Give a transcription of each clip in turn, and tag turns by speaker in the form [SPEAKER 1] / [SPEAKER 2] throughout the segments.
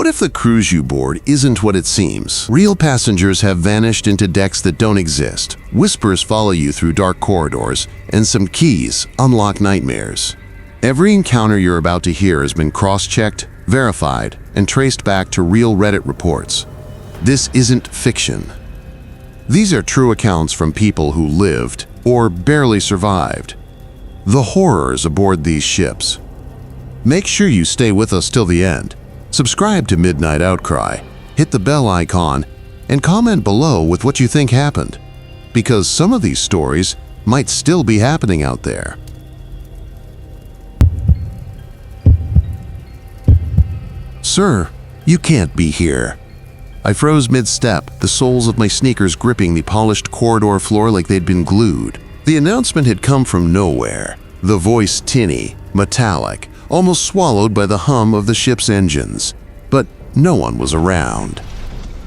[SPEAKER 1] What if the cruise you board isn't what it seems? Real passengers have vanished into decks that don't exist. Whispers follow you through dark corridors, and some keys unlock nightmares. Every encounter you're about to hear has been cross-checked, verified, and traced back to real Reddit reports. This isn't fiction. These are true accounts from people who lived or barely survived. The horrors aboard these ships. Make sure you stay with us till the end. Subscribe to Midnight Outcry, hit the bell icon, and comment below with what you think happened, because some of these stories might still be happening out there. Sir, you can't be here. I froze mid-step, the soles of my sneakers gripping the polished corridor floor like they'd been glued. The announcement had come from nowhere, the voice tinny, metallic, almost swallowed by the hum of the ship's engines. But no one was around.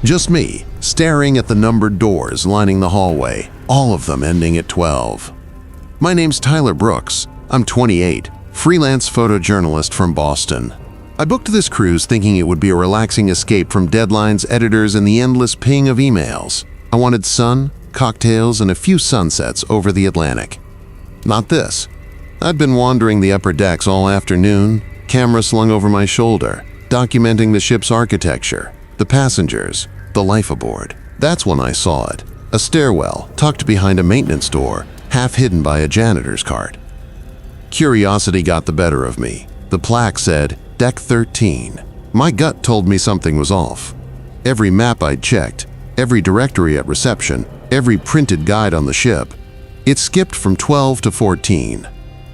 [SPEAKER 1] Just me, staring at the numbered doors lining the hallway, all of them ending at 12. My name's Tyler Brooks. I'm 28, freelance photojournalist from Boston. I booked this cruise thinking it would be a relaxing escape from deadlines, editors, and the endless ping of emails. I wanted sun, cocktails, and a few sunsets over the Atlantic. Not this. I'd been wandering the upper decks all afternoon, camera slung over my shoulder, documenting the ship's architecture, the passengers, the life aboard. That's when I saw it. A stairwell tucked behind a maintenance door, half hidden by a janitor's cart. Curiosity got the better of me. The plaque said, Deck 13. My gut told me something was off. Every map I'd checked, every directory at reception, every printed guide on the ship, it skipped from 12 to 14.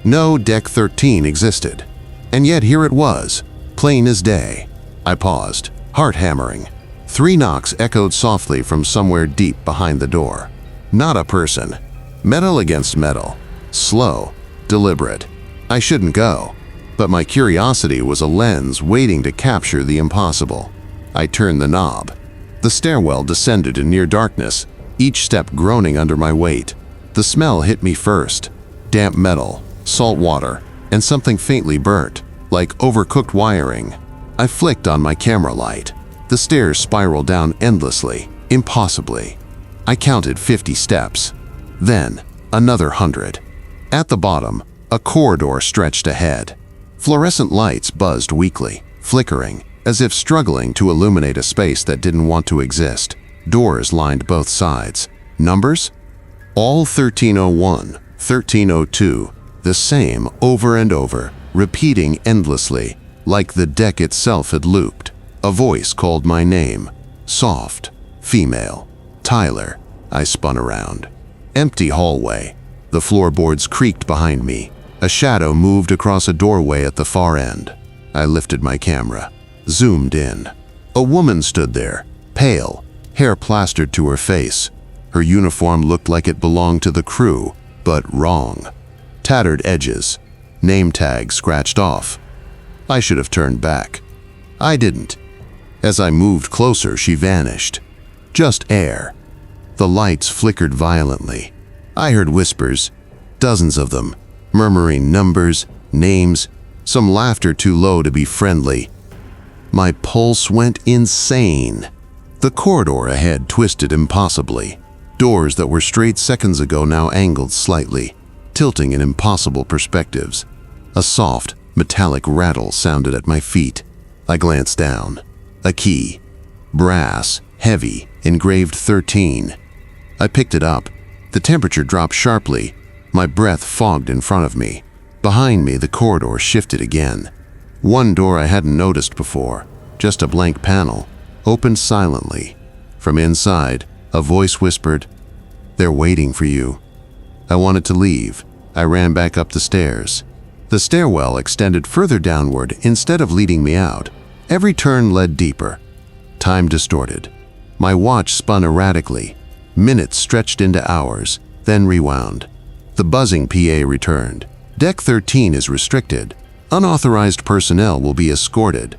[SPEAKER 1] No Deck 13 existed. And yet here it was, plain as day. I paused, heart hammering. 3 knocks echoed softly from somewhere deep behind the door. Not a person. Metal against metal. Slow, deliberate. I shouldn't go. But my curiosity was a lens waiting to capture the impossible. I turned the knob. The stairwell descended in near darkness, each step groaning under my weight. The smell hit me first. Damp metal, salt water, and something faintly burnt, like overcooked wiring. I flicked on my camera light. The stairs spiraled down endlessly, impossibly. I counted 50 steps. Then, another 100. At the bottom, a corridor stretched ahead. Fluorescent lights buzzed weakly, flickering, as if struggling to illuminate a space that didn't want to exist. Doors lined both sides. Numbers? All 1301, 1302, the same over and over, repeating endlessly, like the deck itself had looped. A voice called my name. Soft, female. Tyler. I spun around. Empty hallway. The floorboards creaked behind me. A shadow moved across a doorway at the far end. I lifted my camera, zoomed in. A woman stood there, pale, hair plastered to her face. Her uniform looked like it belonged to the crew, but wrong. Tattered edges, name tag scratched off. I should have turned back. I didn't. As I moved closer, she vanished. Just air. The lights flickered violently. I heard whispers, dozens of them, murmuring numbers, names, some laughter too low to be friendly. My pulse went insane. The corridor ahead twisted impossibly. Doors that were straight seconds ago now angled slightly, tilting in impossible perspectives. A soft, metallic rattle sounded at my feet. I glanced down. A key. Brass, heavy, engraved 13. I picked it up. The temperature dropped sharply. My breath fogged in front of me. Behind me, the corridor shifted again. One door I hadn't noticed before, just a blank panel, opened silently. From inside, a voice whispered, "They're waiting for you." I wanted to leave. I ran back up the stairs. The stairwell extended further downward instead of leading me out. Every turn led deeper. Time distorted. My watch spun erratically. Minutes stretched into hours, then rewound. The buzzing PA returned. Deck 13 is restricted. Unauthorized personnel will be escorted.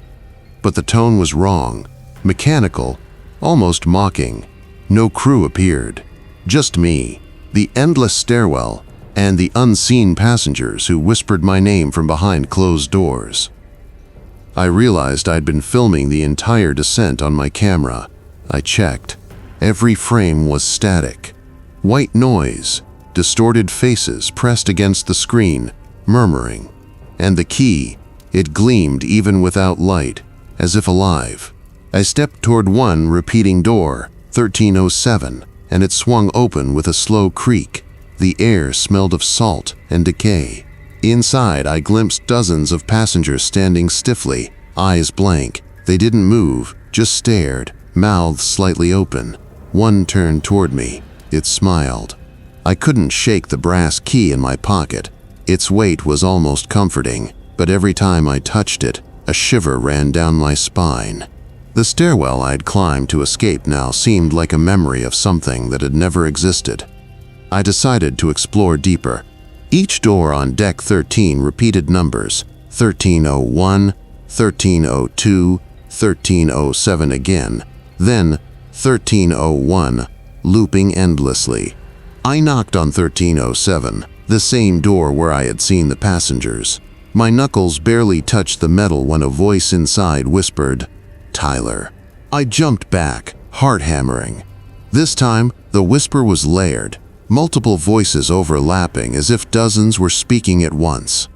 [SPEAKER 1] But the tone was wrong, mechanical, almost mocking. No crew appeared. Just me, the endless stairwell, and the unseen passengers who whispered my name from behind closed doors. I realized I'd been filming the entire descent on my camera. I checked. Every frame was static. White noise, distorted faces pressed against the screen, murmuring. And the key, it gleamed even without light, as if alive. I stepped toward one repeating door, 1307, and it swung open with a slow creak. The air smelled of salt and decay. Inside, I glimpsed dozens of passengers standing stiffly, eyes blank. They didn't move, just stared, mouths slightly open. One turned toward me. It smiled. I couldn't shake the brass key in my pocket. Its weight was almost comforting, but every time I touched it, a shiver ran down my spine. The stairwell I'd climbed to escape now seemed like a memory of something that had never existed. I decided to explore deeper. Each door on deck 13 repeated numbers, 1301, 1302, 1307 again, then 1301, looping endlessly. I knocked on 1307, the same door where I had seen the passengers. My knuckles barely touched the metal when a voice inside whispered, "Tyler." I jumped back, heart hammering. This time, the whisper was layered, multiple voices overlapping as if dozens were speaking at once.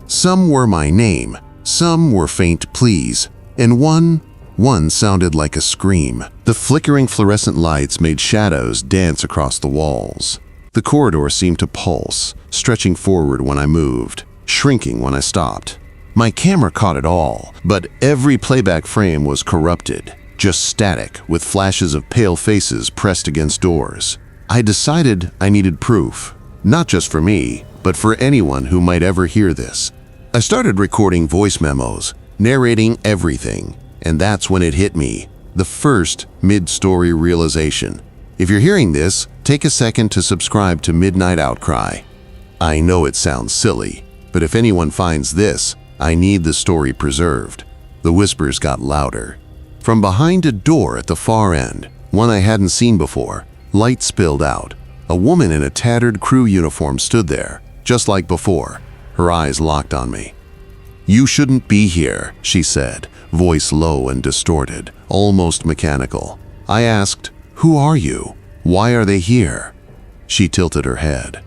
[SPEAKER 1] Some were my name, some were faint pleas, and one sounded like a scream. The flickering fluorescent lights made shadows dance across the walls. The corridor seemed to pulse, stretching forward when I moved, shrinking when I stopped. My camera caught it all, but every playback frame was corrupted, just static, with flashes of pale faces pressed against doors. I decided I needed proof, not just for me, but for anyone who might ever hear this. I started recording voice memos, narrating everything, and that's when it hit me, the first mid-story realization. If you're hearing this, take a second to subscribe to Midnight Outcry. I know it sounds silly, but if anyone finds this, I need the story preserved. The whispers got louder. From behind a door at the far end, one I hadn't seen before, light spilled out. A woman in a tattered crew uniform stood there, just like before, her eyes locked on me. "You shouldn't be here," she said, voice low and distorted, almost mechanical. I asked, "Who are you? Why are they here?" She tilted her head.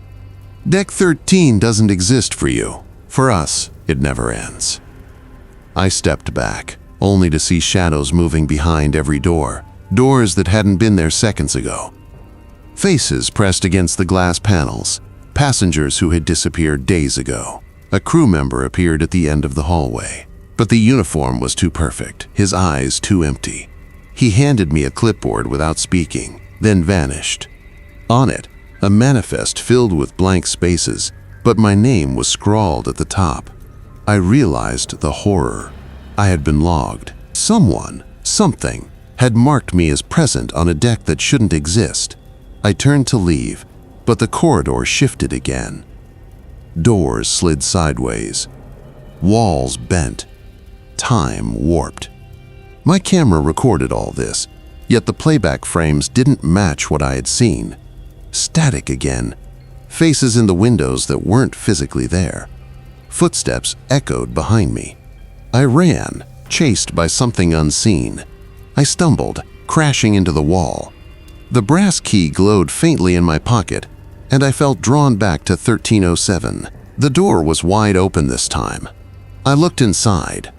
[SPEAKER 1] "Deck 13 doesn't exist for you. For us, it never ends." I stepped back, only to see shadows moving behind every door, doors that hadn't been there seconds ago. Faces pressed against the glass panels, passengers who had disappeared days ago. A crew member appeared at the end of the hallway, but the uniform was too perfect, his eyes too empty. He handed me a clipboard without speaking, then vanished. On it, a manifest filled with blank spaces, but my name was scrawled at the top. I realized the horror. I had been logged. Someone, something, had marked me as present on a deck that shouldn't exist. I turned to leave, but the corridor shifted again. Doors slid sideways. Walls bent. Time warped. My camera recorded all this, yet the playback frames didn't match what I had seen. Static again. Faces in the windows that weren't physically there. Footsteps echoed behind me. I ran, chased by something unseen. I stumbled, crashing into the wall. The brass key glowed faintly in my pocket, and I felt drawn back to 1307. The door was wide open this time. I looked inside.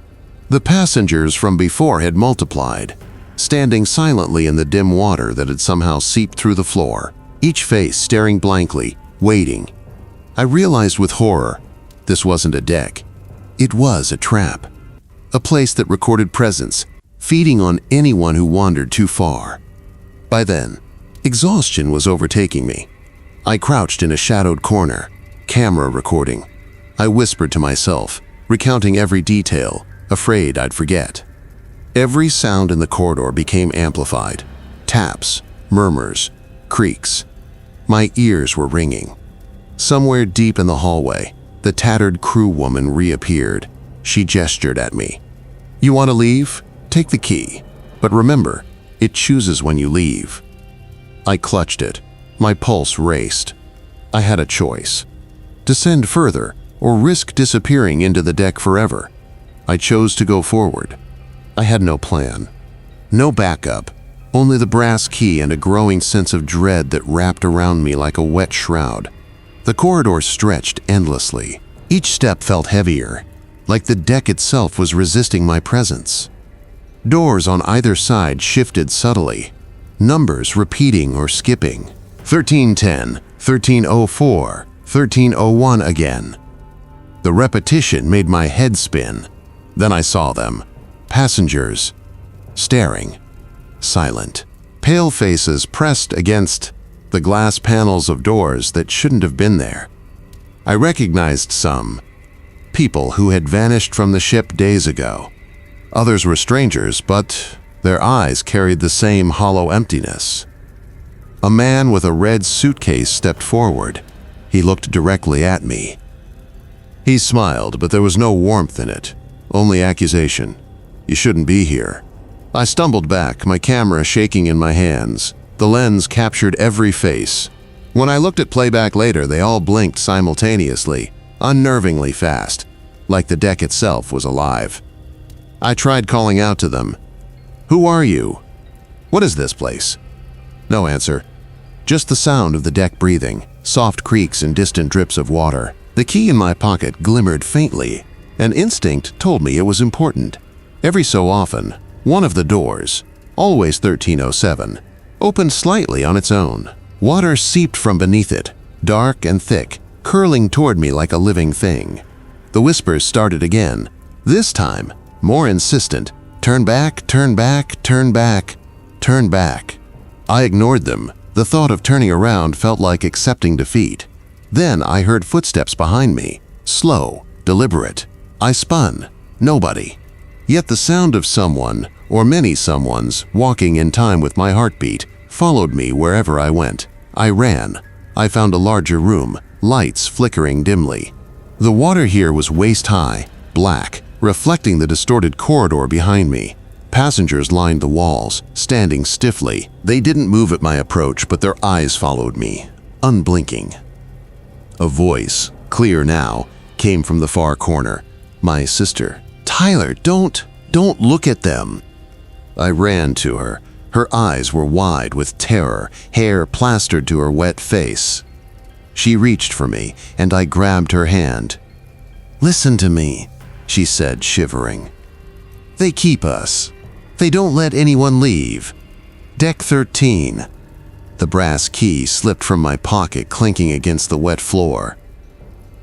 [SPEAKER 1] The passengers from before had multiplied, standing silently in the dim water that had somehow seeped through the floor, each face staring blankly, waiting. I realized with horror, this wasn't a deck. It was a trap. A place that recorded presence, feeding on anyone who wandered too far. By then, exhaustion was overtaking me. I crouched in a shadowed corner, camera recording. I whispered to myself, recounting every detail, afraid I'd forget. Every sound in the corridor became amplified. Taps, murmurs, creaks. My ears were ringing. Somewhere deep in the hallway, the tattered crew woman reappeared. She gestured at me. "You want to leave? Take the key. But remember, it chooses when you leave." I clutched it. My pulse raced. I had a choice. Descend further or risk disappearing into the deck forever. I chose to go forward. I had no plan, no backup, only the brass key and a growing sense of dread that wrapped around me like a wet shroud. The corridor stretched endlessly. Each step felt heavier, like the deck itself was resisting my presence. Doors on either side shifted subtly, numbers repeating or skipping. 1310, 1304, 1301 again. The repetition made my head spin. Then I saw them. Passengers, staring, silent. Pale faces pressed against the glass panels of doors that shouldn't have been there. I recognized some. People who had vanished from the ship days ago. Others were strangers, but their eyes carried the same hollow emptiness. A man with a red suitcase stepped forward. He looked directly at me. He smiled, but there was no warmth in it, only accusation. You shouldn't be here. I stumbled back, my camera shaking in my hands. The lens captured every face. When I looked at playback later, they all blinked simultaneously, unnervingly fast, like the deck itself was alive. I tried calling out to them. Who are you? What is this place? No answer. Just the sound of the deck breathing, soft creaks and distant drips of water. The key in my pocket glimmered faintly. An instinct told me it was important. Every so often, one of the doors, always 1307, opened slightly on its own. Water seeped from beneath it, dark and thick, curling toward me like a living thing. The whispers started again, this time more insistent. Turn back, turn back, turn back, turn back. I ignored them. The thought of turning around felt like accepting defeat. Then I heard footsteps behind me, slow, deliberate. I spun. Nobody. Yet the sound of someone, or many someones, walking in time with my heartbeat, followed me wherever I went. I ran. I found a larger room, lights flickering dimly. The water here was waist-high, black, reflecting the distorted corridor behind me. Passengers lined the walls, standing stiffly. They didn't move at my approach, but their eyes followed me, unblinking. A voice, clear now, came from the far corner. My sister. Tyler, don't look at them. I ran to her. Her eyes were wide with terror, hair plastered to her wet face. She reached for me, and I grabbed her hand. Listen to me, she said, shivering. They keep us. They don't let anyone leave. Deck 13. The brass key slipped from my pocket, clinking against the wet floor.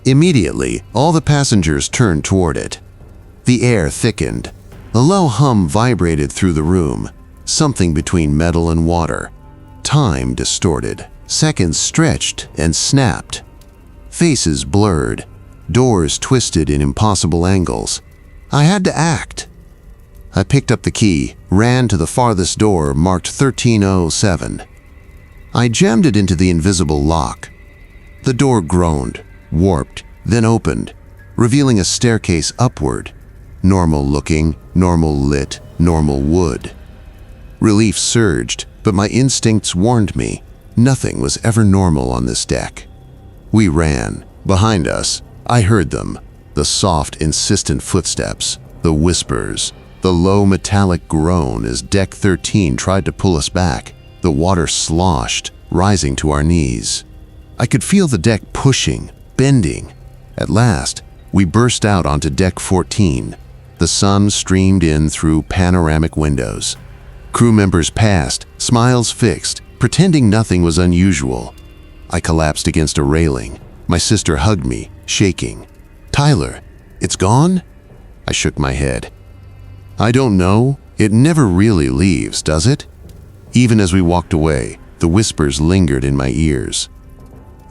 [SPEAKER 1] Immediately, all the passengers turned toward it. The air thickened. A low hum vibrated through the room, something between metal and water. Time distorted. Seconds stretched and snapped. Faces blurred. Doors twisted in impossible angles. I had to act. I picked up the key, ran to the farthest door marked 1307. I jammed it into the invisible lock. The door groaned, warped, then opened, revealing a staircase upward. Normal looking, normal lit, normal wood. Relief surged, but my instincts warned me nothing was ever normal on this deck. We ran. Behind us, I heard them, the soft, insistent footsteps, the whispers, the low metallic groan as Deck 13 tried to pull us back. The water sloshed, rising to our knees. I could feel the deck pushing, bending. At last, we burst out onto Deck 14. The sun streamed in through panoramic windows. Crew members passed, smiles fixed, pretending nothing was unusual. I collapsed against a railing. My sister hugged me, shaking. Tyler, it's gone? I shook my head. I don't know. It never really leaves, does it? Even as we walked away, the whispers lingered in my ears.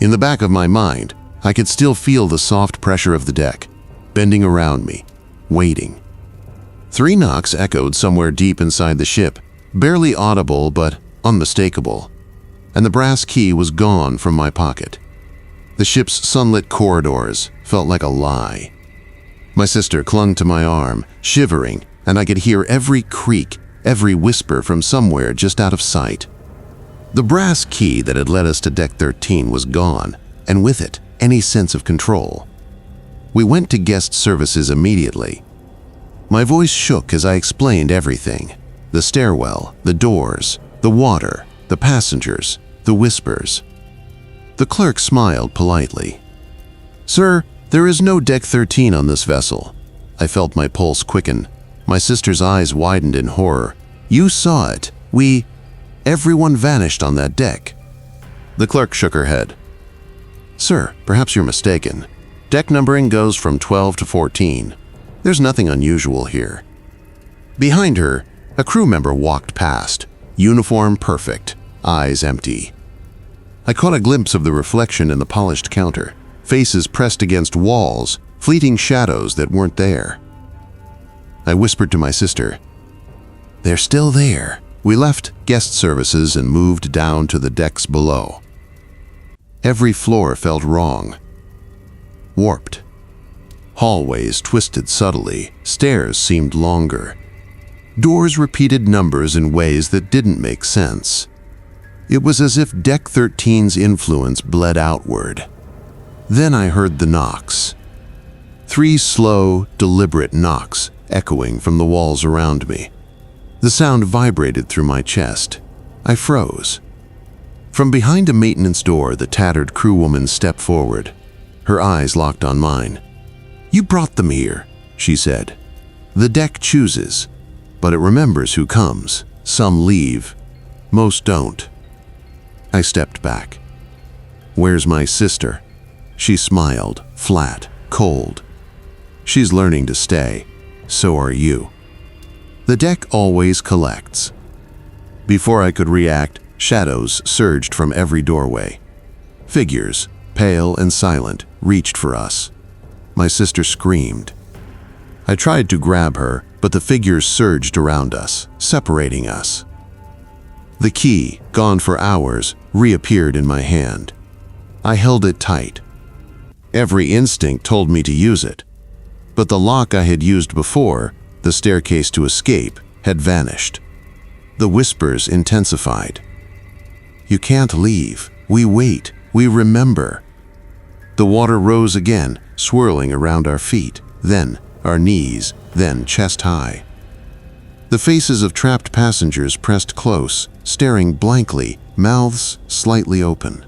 [SPEAKER 1] In the back of my mind, I could still feel the soft pressure of the deck, bending around me, waiting. 3 knocks echoed somewhere deep inside the ship, barely audible but unmistakable, and the brass key was gone from my pocket. The ship's sunlit corridors felt like a lie. My sister clung to my arm, shivering, and I could hear every creak, every whisper from somewhere just out of sight. The brass key that had led us to Deck 13 was gone, and with it, any sense of control. We went to guest services immediately. My voice shook as I explained everything. The stairwell, the doors, the water, the passengers, the whispers. The clerk smiled politely. "Sir, there is no Deck 13 on this vessel." I felt my pulse quicken. My sister's eyes widened in horror. "You saw it. Everyone vanished on that deck." The clerk shook her head. "Sir, perhaps you're mistaken. Deck numbering goes from 12 to 14. There's nothing unusual here." Behind her, a crew member walked past, uniform perfect, eyes empty. I caught a glimpse of the reflection in the polished counter, faces pressed against walls, fleeting shadows that weren't there. I whispered to my sister, "They're still there." We left guest services and moved down to the decks below. Every floor felt wrong, warped. Hallways twisted subtly, stairs seemed longer. Doors repeated numbers in ways that didn't make sense. It was as if Deck 13's influence bled outward. Then I heard the knocks. 3 slow, deliberate knocks echoing from the walls around me. The sound vibrated through my chest. I froze. From behind a maintenance door, the tattered crewwoman stepped forward. Her eyes locked on mine. "You brought them here," she said. "The deck chooses, but it remembers who comes. Some leave, most don't." I stepped back. "Where's my sister?" She smiled, flat, cold. "She's learning to stay. So are you." The deck always collects. Before I could react, shadows surged from every doorway. Figures, pale and silent, reached for us. My sister screamed. I tried to grab her, but the figures surged around us, separating us. The key, gone for hours, reappeared in my hand. I held it tight. Every instinct told me to use it. But the lock I had used before, the staircase to escape, had vanished. The whispers intensified. "You can't leave. We wait. We remember." The water rose again, swirling around our feet, then our knees, then chest high. The faces of trapped passengers pressed close, staring blankly, mouths slightly open.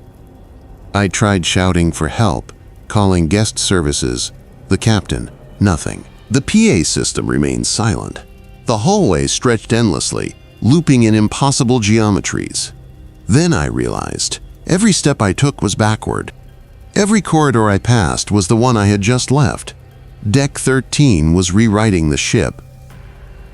[SPEAKER 1] I tried shouting for help, calling guest services, the captain, nothing. The PA system remained silent. The hallway stretched endlessly, looping in impossible geometries. Then I realized, every step I took was backward. Every corridor I passed was the one I had just left. Deck 13 was rewriting the ship.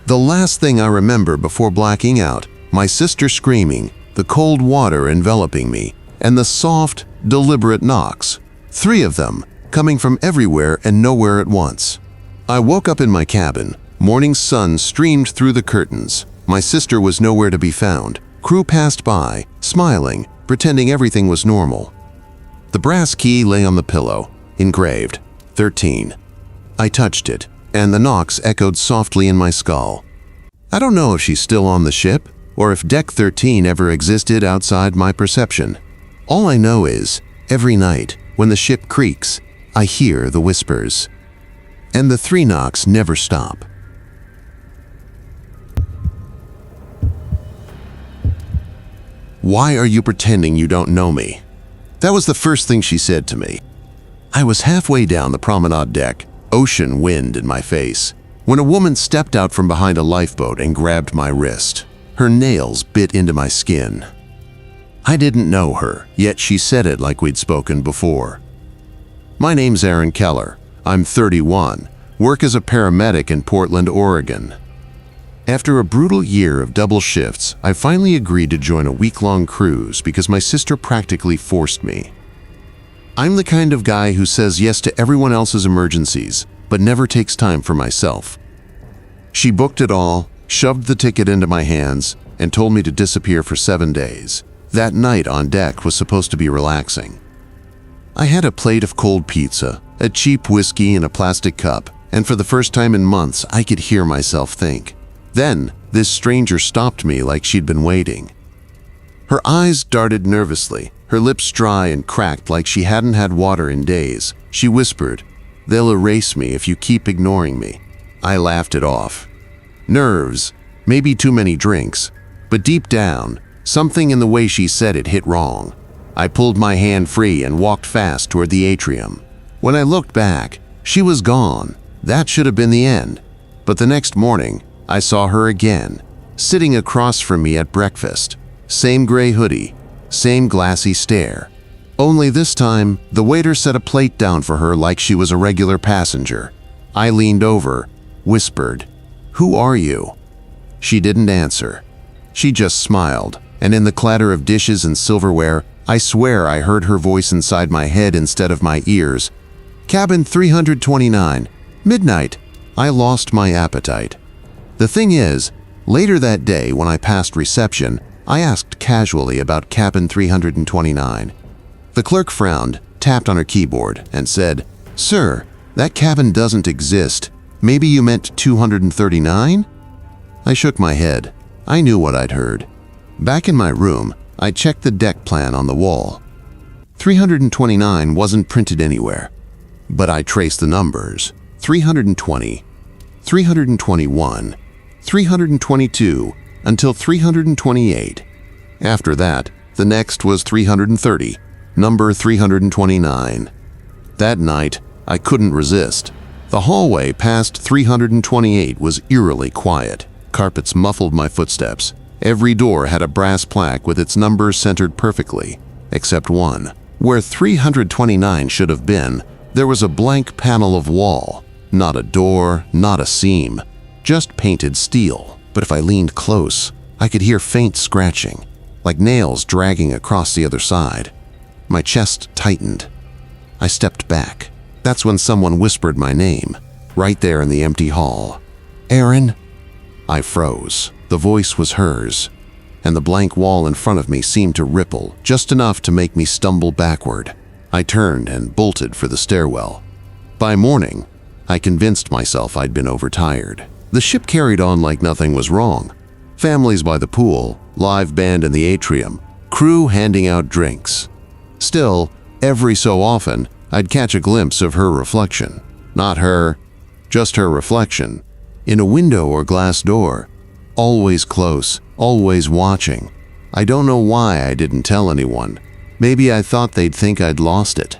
[SPEAKER 1] The last thing I remember before blacking out, my sister screaming, the cold water enveloping me, and the soft, deliberate knocks, 3 of them, coming from everywhere and nowhere at once. I woke up in my cabin. Morning sun streamed through the curtains. My sister was nowhere to be found. Crew passed by, smiling, pretending everything was normal. The brass key lay on the pillow, engraved, 13. I touched it, and the knocks echoed softly in my skull. I don't know if she's still on the ship, or if Deck 13 ever existed outside my perception. All I know is, every night, when the ship creaks, I hear the whispers. And the 3 knocks never stop. "Why are you pretending you don't know me?" That was the first thing she said to me. I was halfway down the promenade deck, ocean wind in my face, when a woman stepped out from behind a lifeboat and grabbed my wrist. Her nails bit into my skin. I didn't know her, yet she said it like we'd spoken before. "My name's Aaron Keller. I'm 31, work as a paramedic in Portland, Oregon." After a brutal year of double shifts, I finally agreed to join a week-long cruise because my sister practically forced me. I'm the kind of guy who says yes to everyone else's emergencies, but never takes time for myself. She booked it all, shoved the ticket into my hands, and told me to disappear for 7 days. That night on deck was supposed to be relaxing. I had a plate of cold pizza, a cheap whiskey in a plastic cup, and for the first time in months, I could hear myself think. Then, this stranger stopped me like she'd been waiting. Her eyes darted nervously, her lips dry and cracked like she hadn't had water in days. She whispered, "They'll erase me if you keep ignoring me." I laughed it off. Nerves, maybe too many drinks, but deep down, something in the way she said it hit wrong. I pulled my hand free and walked fast toward the atrium. When I looked back, she was gone. That should have been the end. But the next morning, I saw her again, sitting across from me at breakfast. Same gray hoodie, same glassy stare. Only this time, the waiter set a plate down for her like she was a regular passenger. I leaned over, whispered, "Who are you?" She didn't answer. She just smiled, and in the clatter of dishes and silverware, I swear I heard her voice inside my head instead of my ears. "Cabin 329, midnight." I lost my appetite. The thing is, later that day when I passed reception, I asked casually about cabin 329. The clerk frowned, tapped on her keyboard, and said, "Sir, that cabin doesn't exist. Maybe you meant 239? I shook my head. I knew what I'd heard. Back in my room, I checked the deck plan on the wall. 329 wasn't printed anywhere. But I traced the numbers. 320, 321, 322, until 328. After that, the next was 330, number 329. That night, I couldn't resist. The hallway past 328 was eerily quiet. Carpets muffled my footsteps. Every door had a brass plaque with its numbers centered perfectly, except one. Where 329 should have been, there was a blank panel of wall. Not a door, not a seam, just painted steel. But if I leaned close, I could hear faint scratching, like nails dragging across the other side. My chest tightened. I stepped back. That's when someone whispered my name, right there in the empty hall. "Aaron?" I froze. The voice was hers, and the blank wall in front of me seemed to ripple, just enough to make me stumble backward. I turned and bolted for the stairwell. By morning, I convinced myself I'd been overtired. The ship carried on like nothing was wrong. Families by the pool, live band in the atrium, crew handing out drinks. Still, every so often, I'd catch a glimpse of her reflection. Not her, just her reflection. In a window or glass door. Always close, always watching. I don't know why I didn't tell anyone. Maybe I thought they'd think I'd lost it.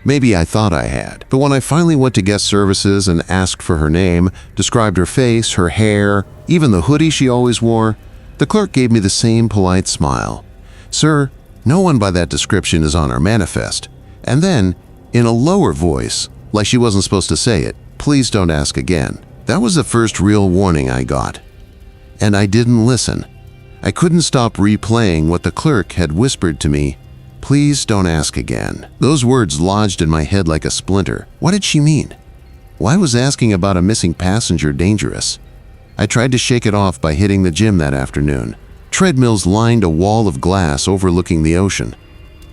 [SPEAKER 1] Maybe I thought I had. But when I finally went to guest services and asked for her name, described her face, her hair, even the hoodie she always wore, the clerk gave me the same polite smile. "Sir, no one by that description is on our manifest." And then, in a lower voice, like she wasn't supposed to say it, "Please don't ask again." That was the first real warning I got. And I didn't listen. I couldn't stop replaying what the clerk had whispered to me. "Please don't ask again." Those words lodged in my head like a splinter. What did she mean? Why was asking about a missing passenger dangerous? I tried to shake it off by hitting the gym that afternoon. Treadmills lined a wall of glass overlooking the ocean.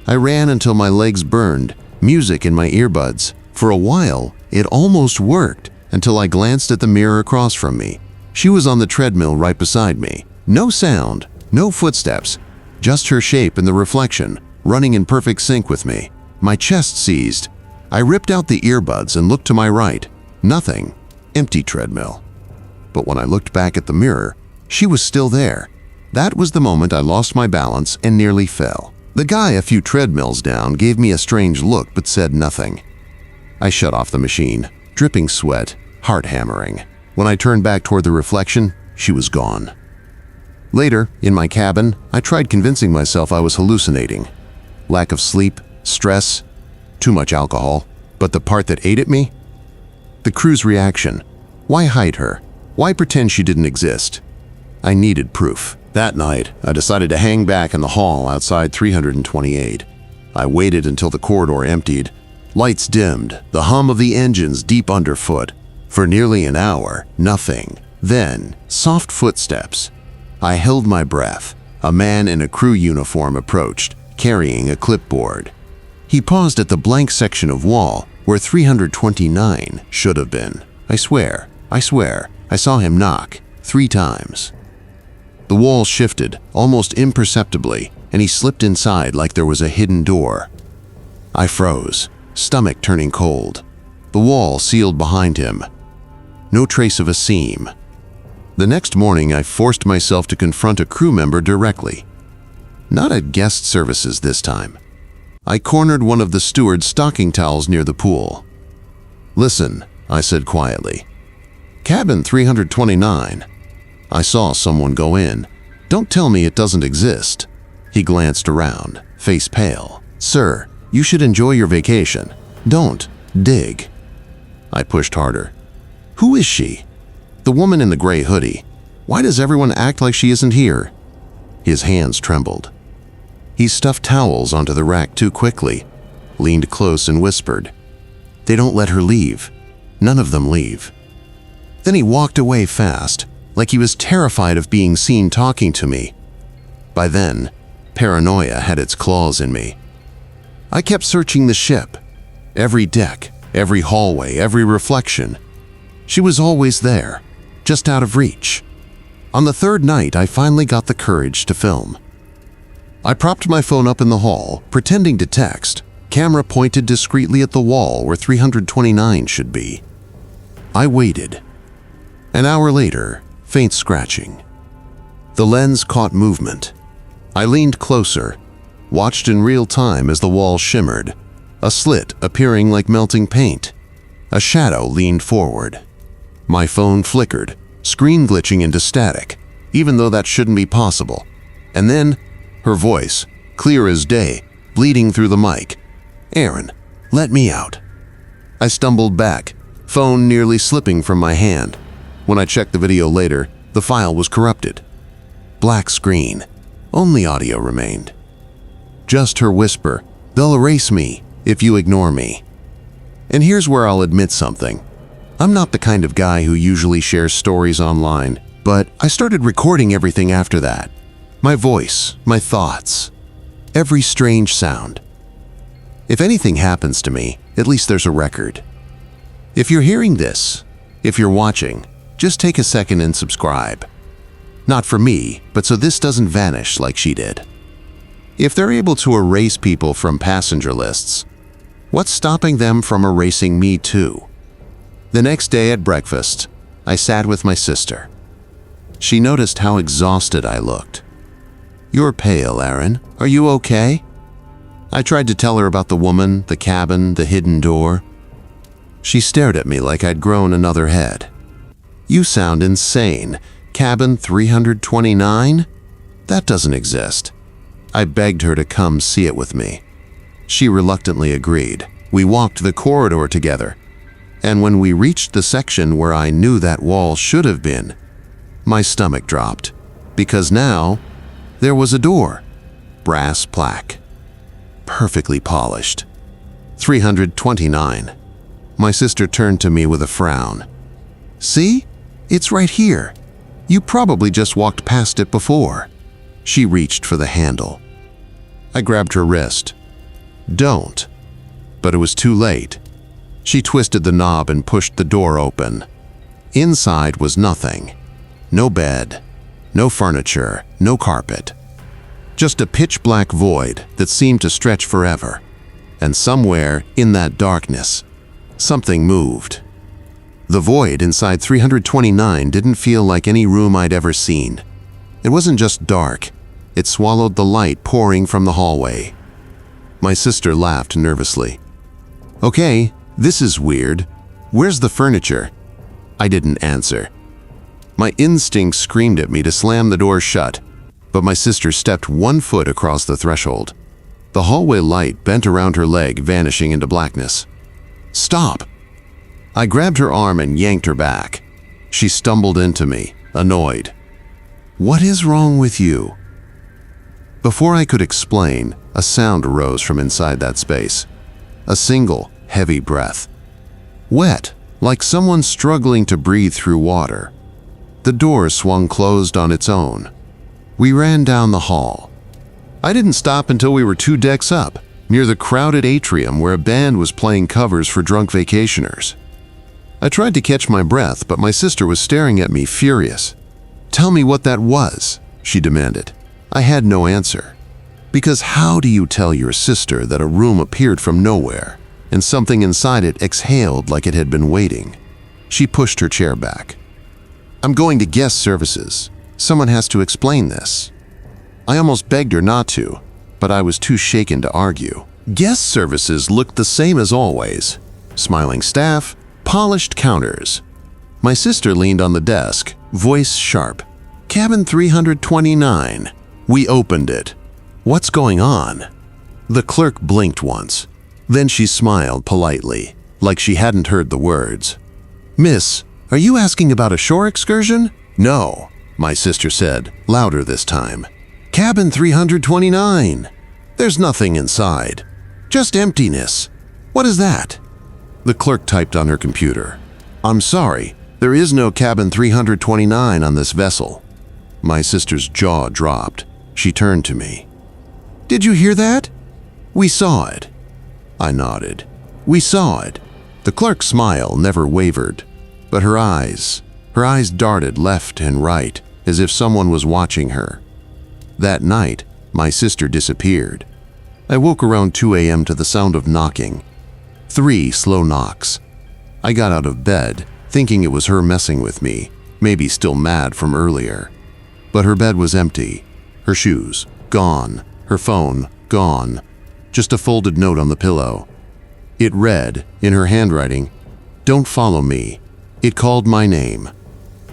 [SPEAKER 1] I ran until my legs burned, music in my earbuds. For a while, it almost worked until I glanced at the mirror across from me. She was on the treadmill right beside me. No sound, no footsteps, just her shape in the reflection, running in perfect sync with me. My chest seized. I ripped out the earbuds and looked to my right. Nothing. Empty treadmill. But when I looked back at the mirror, she was still there. That was the moment I lost my balance and nearly fell. The guy a few treadmills down gave me a strange look but said nothing. I shut off the machine, dripping sweat, heart hammering. When I turned back toward the reflection, she was gone. Later, in my cabin, I tried convincing myself I was hallucinating. Lack of sleep, stress, too much alcohol. But the part that ate at me? The crew's reaction. Why hide her? Why pretend she didn't exist? I needed proof. That night, I decided to hang back in the hall outside 328. I waited until the corridor emptied. Lights dimmed, the hum of the engines deep underfoot. For nearly an hour, nothing. Then, soft footsteps. I held my breath. A man in a crew uniform approached, carrying a clipboard. He paused at the blank section of wall where 329 should have been. I swear, I saw him knock 3 times. The wall shifted, almost imperceptibly, and he slipped inside like there was a hidden door. I froze, stomach turning cold. The wall sealed behind him. no trace of a seam. The next morning, I forced myself to confront a crew member directly. Not at guest services this time. I cornered one of the steward's stocking towels near the pool. "Listen," I said quietly. "Cabin 329. I saw someone go in. Don't tell me it doesn't exist." He glanced around, face pale. "Sir, you should enjoy your vacation. Don't dig." I pushed harder. "Who is she?" "The woman in the gray hoodie. Why does everyone act like she isn't here?" His hands trembled. He stuffed towels onto the rack too quickly, leaned close and whispered, "They don't let her leave. None of them leave." Then he walked away fast, like he was terrified of being seen talking to me. By then, paranoia had its claws in me. I kept searching the ship. Every deck, every hallway, every reflection. She was always there, just out of reach. On the third night, I finally got the courage to film. I propped my phone up in the hall, pretending to text, camera pointed discreetly at the wall where 329 should be. I waited. An hour later, faint scratching. The lens caught movement. I leaned closer, watched in real time as the wall shimmered, a slit appearing like melting paint. A shadow leaned forward. My phone flickered, screen glitching into static, even though that shouldn't be possible. And then, her voice, clear as day, bleeding through the mic. "Aaron, let me out." I stumbled back, phone nearly slipping from my hand. When I checked the video later, the file was corrupted. Black screen. Only audio remained. Just her whisper, "They'll erase me if you ignore me." And here's where I'll admit something. I'm not the kind of guy who usually shares stories online, but I started recording everything after that. My voice, my thoughts, every strange sound. If anything happens to me, at least there's a record. If you're hearing this, if you're watching, just take a second and subscribe. Not for me, but so this doesn't vanish like she did. If they're able to erase people from passenger lists, what's stopping them from erasing me too? The next day at breakfast, I sat with my sister. She noticed how exhausted I looked. "You're pale, Aaron. Are you okay?" I tried to tell her about the woman, the cabin, the hidden door. She stared at me like I'd grown another head. "You sound insane. Cabin 329? That doesn't exist." I begged her to come see it with me. She reluctantly agreed. We walked the corridor together. And when we reached the section where I knew that wall should have been, my stomach dropped. Because now, there was a door. Brass plaque. Perfectly polished. 329. My sister turned to me with a frown. "See? It's right here. You probably just walked past it before." She reached for the handle. I grabbed her wrist. "Don't." But it was too late. She twisted the knob and pushed the door open. Inside was nothing. No bed, no furniture, no carpet. Just a pitch-black void that seemed to stretch forever. And somewhere in that darkness, something moved. The void inside 329 didn't feel like any room I'd ever seen. It wasn't just dark. It swallowed the light pouring from the hallway. My sister laughed nervously. "Okay, this is weird. Where's the furniture?" I didn't answer. My instinct screamed at me to slam the door shut, but my sister stepped 1 foot across the threshold. The hallway light bent around her leg, vanishing into blackness. "Stop!" I grabbed her arm and yanked her back. She stumbled into me, annoyed. "What is wrong with you?" Before I could explain, a sound arose from inside that space. A single, heavy breath. Wet, like someone struggling to breathe through water. The door swung closed on its own. We ran down the hall. I didn't stop until we were 2 decks up, near the crowded atrium where a band was playing covers for drunk vacationers. I tried to catch my breath, but my sister was staring at me, furious. "Tell me what that was," she demanded. I had no answer. Because how do you tell your sister that a room appeared from nowhere, and something inside it exhaled like it had been waiting? She pushed her chair back. "I'm going to guest services. Someone has to explain this." I almost begged her not to, but I was too shaken to argue. Guest services looked the same as always. Smiling staff, polished counters. My sister leaned on the desk, voice sharp. "Cabin 329. We opened it. What's going on?" The clerk blinked once. Then she smiled politely, like she hadn't heard the words. "Miss, are you asking about a shore excursion?" "No," my sister said, louder this time. "Cabin 329. There's nothing inside. Just emptiness. What is that?" The clerk typed on her computer. "I'm sorry, there is no cabin 329 on this vessel." My sister's jaw dropped. She turned to me. "Did you hear that?" "We saw it." I nodded. "We saw it." The clerk's smile never wavered, but her eyes darted left and right as if someone was watching her. That night, my sister disappeared. I woke around 2 a.m. to the sound of knocking. 3 slow knocks. I got out of bed, thinking it was her messing with me, maybe still mad from earlier. But her bed was empty. Her shoes, gone. Her phone, gone. Just a folded note on the pillow. It read, in her handwriting, "Don't follow me." It called my name.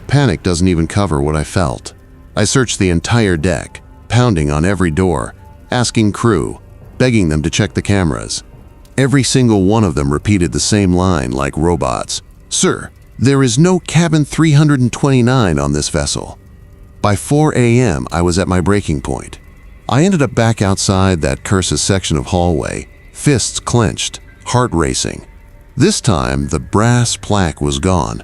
[SPEAKER 1] Panic doesn't even cover what I felt. I searched the entire deck, pounding on every door, asking crew, begging them to check the cameras. Every single one of them repeated the same line like robots. "Sir, there is no cabin 329 on this vessel." By 4 a.m., I was at my breaking point. I ended up back outside that cursed section of hallway, fists clenched, heart racing. This time, the brass plaque was gone.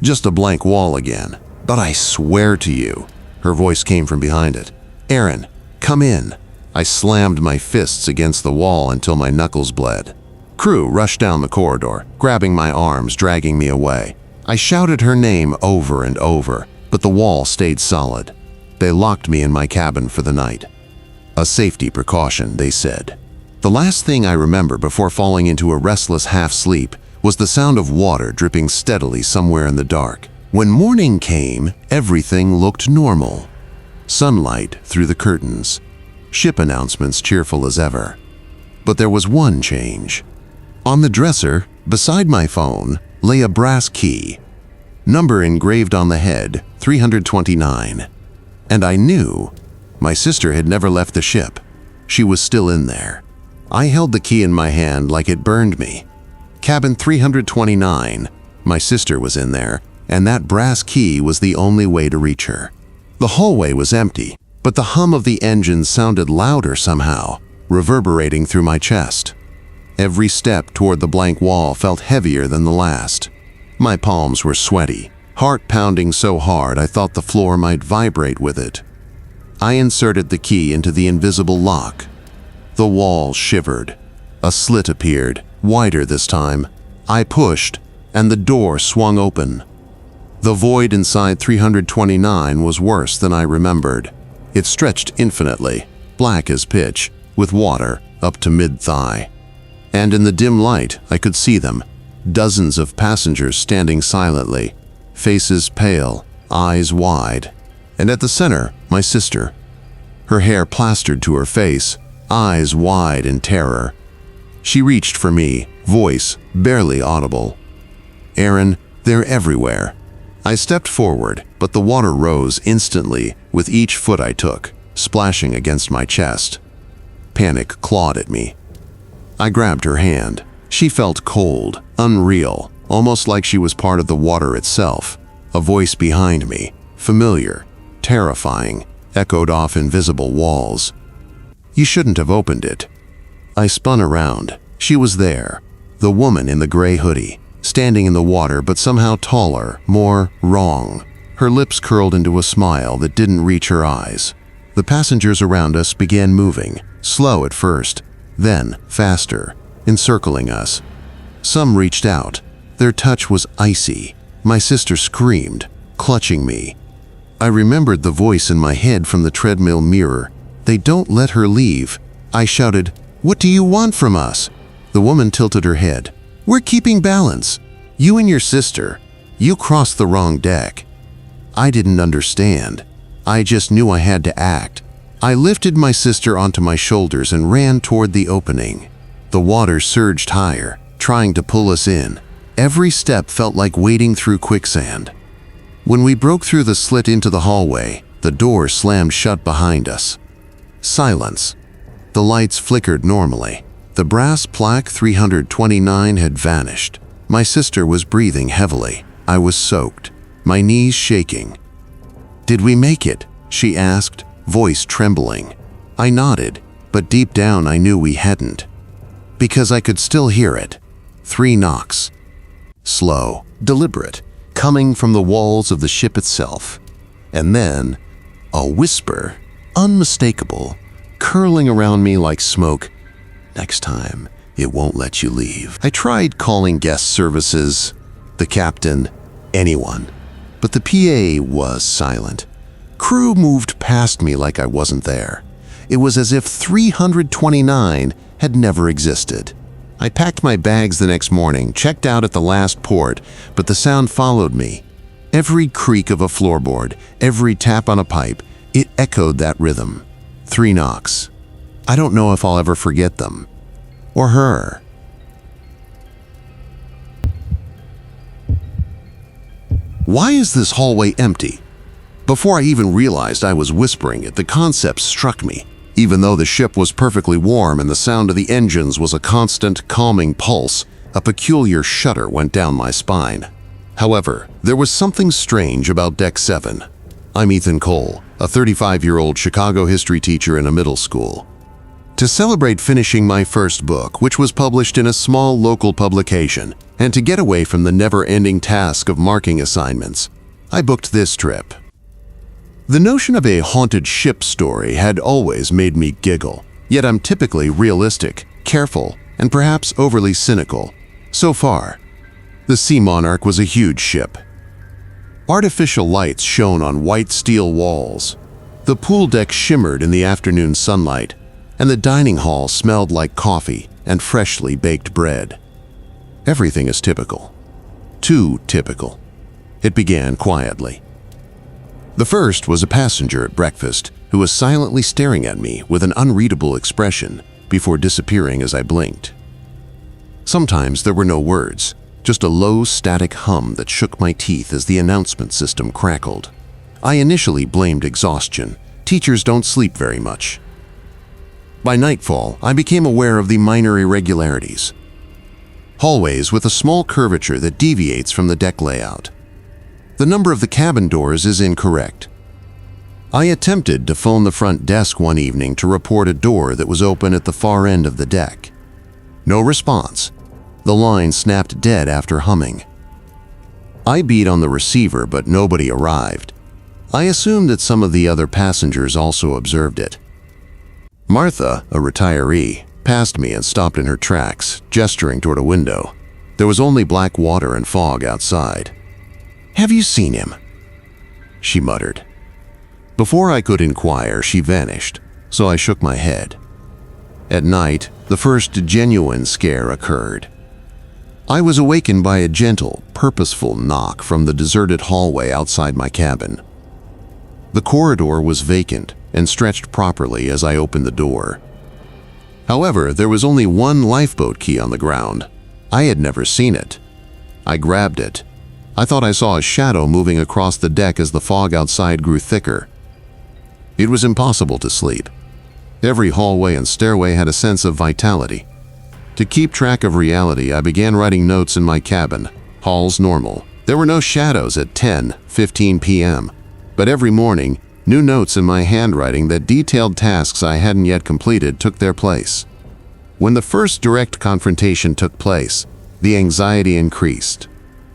[SPEAKER 1] Just a blank wall again. "But I swear to you," her voice came from behind it. "Aaron, come in." I slammed my fists against the wall until my knuckles bled. Crew rushed down the corridor, grabbing my arms, dragging me away. I shouted her name over and over, but the wall stayed solid. They locked me in my cabin for the night. A safety precaution, they said. The last thing I remember before falling into a restless half-sleep was the sound of water dripping steadily somewhere in the dark. When morning came, everything looked normal. Sunlight through the curtains. Ship announcements cheerful as ever. But there was one change. On the dresser, beside my phone, lay a brass key. Number engraved on the head, 329. And I knew my sister had never left the ship. She was still in there. I held the key in my hand like it burned me. Cabin 329. My sister was in there, and that brass key was the only way to reach her. The hallway was empty, but the hum of the engine sounded louder somehow, reverberating through my chest. Every step toward the blank wall felt heavier than the last. My palms were sweaty, heart pounding so hard I thought the floor might vibrate with it. I inserted the key into the invisible lock. The wall shivered. A slit appeared, wider this time. I pushed, and the door swung open. The void inside 329 was worse than I remembered. It stretched infinitely, black as pitch, with water up to mid-thigh. And in the dim light, I could see them. Dozens of passengers standing silently, faces pale, eyes wide. And at the center, my sister. Her hair plastered to her face, eyes wide in terror. She reached for me, voice barely audible. "Aaron, they're everywhere." I stepped forward, but the water rose instantly with each foot I took, splashing against my chest. Panic clawed at me. I grabbed her hand. She felt cold, unreal, almost like she was part of the water itself. A voice behind me, familiar, terrifying, echoed off invisible walls. "You shouldn't have opened it." I spun around. She was there, the woman in the gray hoodie, standing in the water but somehow taller, more wrong. Her lips curled into a smile that didn't reach her eyes. The passengers around us began moving, slow at first, then faster, encircling us. Some reached out. Their touch was icy. My sister screamed, clutching me. I remembered the voice in my head from the treadmill mirror. "They don't let her leave." I shouted, "What do you want from us?" The woman tilted her head. "We're keeping balance. You and your sister." "You crossed the wrong deck." I didn't understand. I just knew I had to act. I lifted my sister onto my shoulders and ran toward the opening. The water surged higher, trying to pull us in. Every step felt like wading through quicksand. When we broke through the slit into the hallway, the door slammed shut behind us. Silence. The lights flickered normally. The brass plaque 329 had vanished. My sister was breathing heavily. I was soaked, my knees shaking. "Did we make it?" she asked, voice trembling. I nodded, but deep down I knew we hadn't. Because I could still hear it. 3 knocks. Slow, deliberate, coming from the walls of the ship itself. And then, a whisper, unmistakable, curling around me like smoke. "Next time, it won't let you leave." I tried calling guest services, the captain, anyone, but the PA was silent. Crew moved past me like I wasn't there. It was as if 329 had never existed. I packed my bags the next morning, checked out at the last port, but the sound followed me. Every creak of a floorboard, every tap on a pipe, it echoed that rhythm. 3 knocks. I don't know if I'll ever forget them. Or her. Why is this hallway empty? Before I even realized I was whispering it, the concept struck me. Even though the ship was perfectly warm and the sound of the engines was a constant, calming pulse, a peculiar shudder went down my spine. However, there was something strange about Deck 7. I'm Ethan Cole, a 35-year-old Chicago history teacher in a middle school. To celebrate finishing my first book, which was published in a small local publication, and to get away from the never-ending task of marking assignments, I booked this trip. The notion of a haunted ship story had always made me giggle, yet I'm typically realistic, careful, and perhaps overly cynical. So far, the Sea Monarch was a huge ship. Artificial lights shone on white steel walls. The pool deck shimmered in the afternoon sunlight, and the dining hall smelled like coffee and freshly baked bread. Everything is typical. Too typical. It began quietly. The first was a passenger at breakfast who was silently staring at me with an unreadable expression before disappearing as I blinked. Sometimes there were no words, just a low static hum that shook my teeth as the announcement system crackled. I initially blamed exhaustion. Teachers don't sleep very much. By nightfall, I became aware of the minor irregularities. Hallways with a small curvature that deviates from the deck layout. The number of the cabin doors is incorrect. I attempted to phone the front desk one evening to report a door that was open at the far end of the deck. No response. The line snapped dead after humming. I beat on the receiver, but nobody arrived. I assumed that some of the other passengers also observed it. Martha, a retiree, passed me and stopped in her tracks, gesturing toward a window. There was only black water and fog outside. "Have you seen him?" she muttered. Before I could inquire, she vanished, so I shook my head. At night, the first genuine scare occurred. I was awakened by a gentle, purposeful knock from the deserted hallway outside my cabin. The corridor was vacant and stretched properly as I opened the door. However, there was only one lifeboat key on the ground. I had never seen it. I grabbed it. I thought I saw a shadow moving across the deck as the fog outside grew thicker. It was impossible to sleep. Every hallway and stairway had a sense of vitality. To keep track of reality, I began writing notes in my cabin. Halls normal. There were no shadows at 10:15 p.m., but every morning, new notes in my handwriting that detailed tasks I hadn't yet completed took their place. When the first direct confrontation took place, the anxiety increased.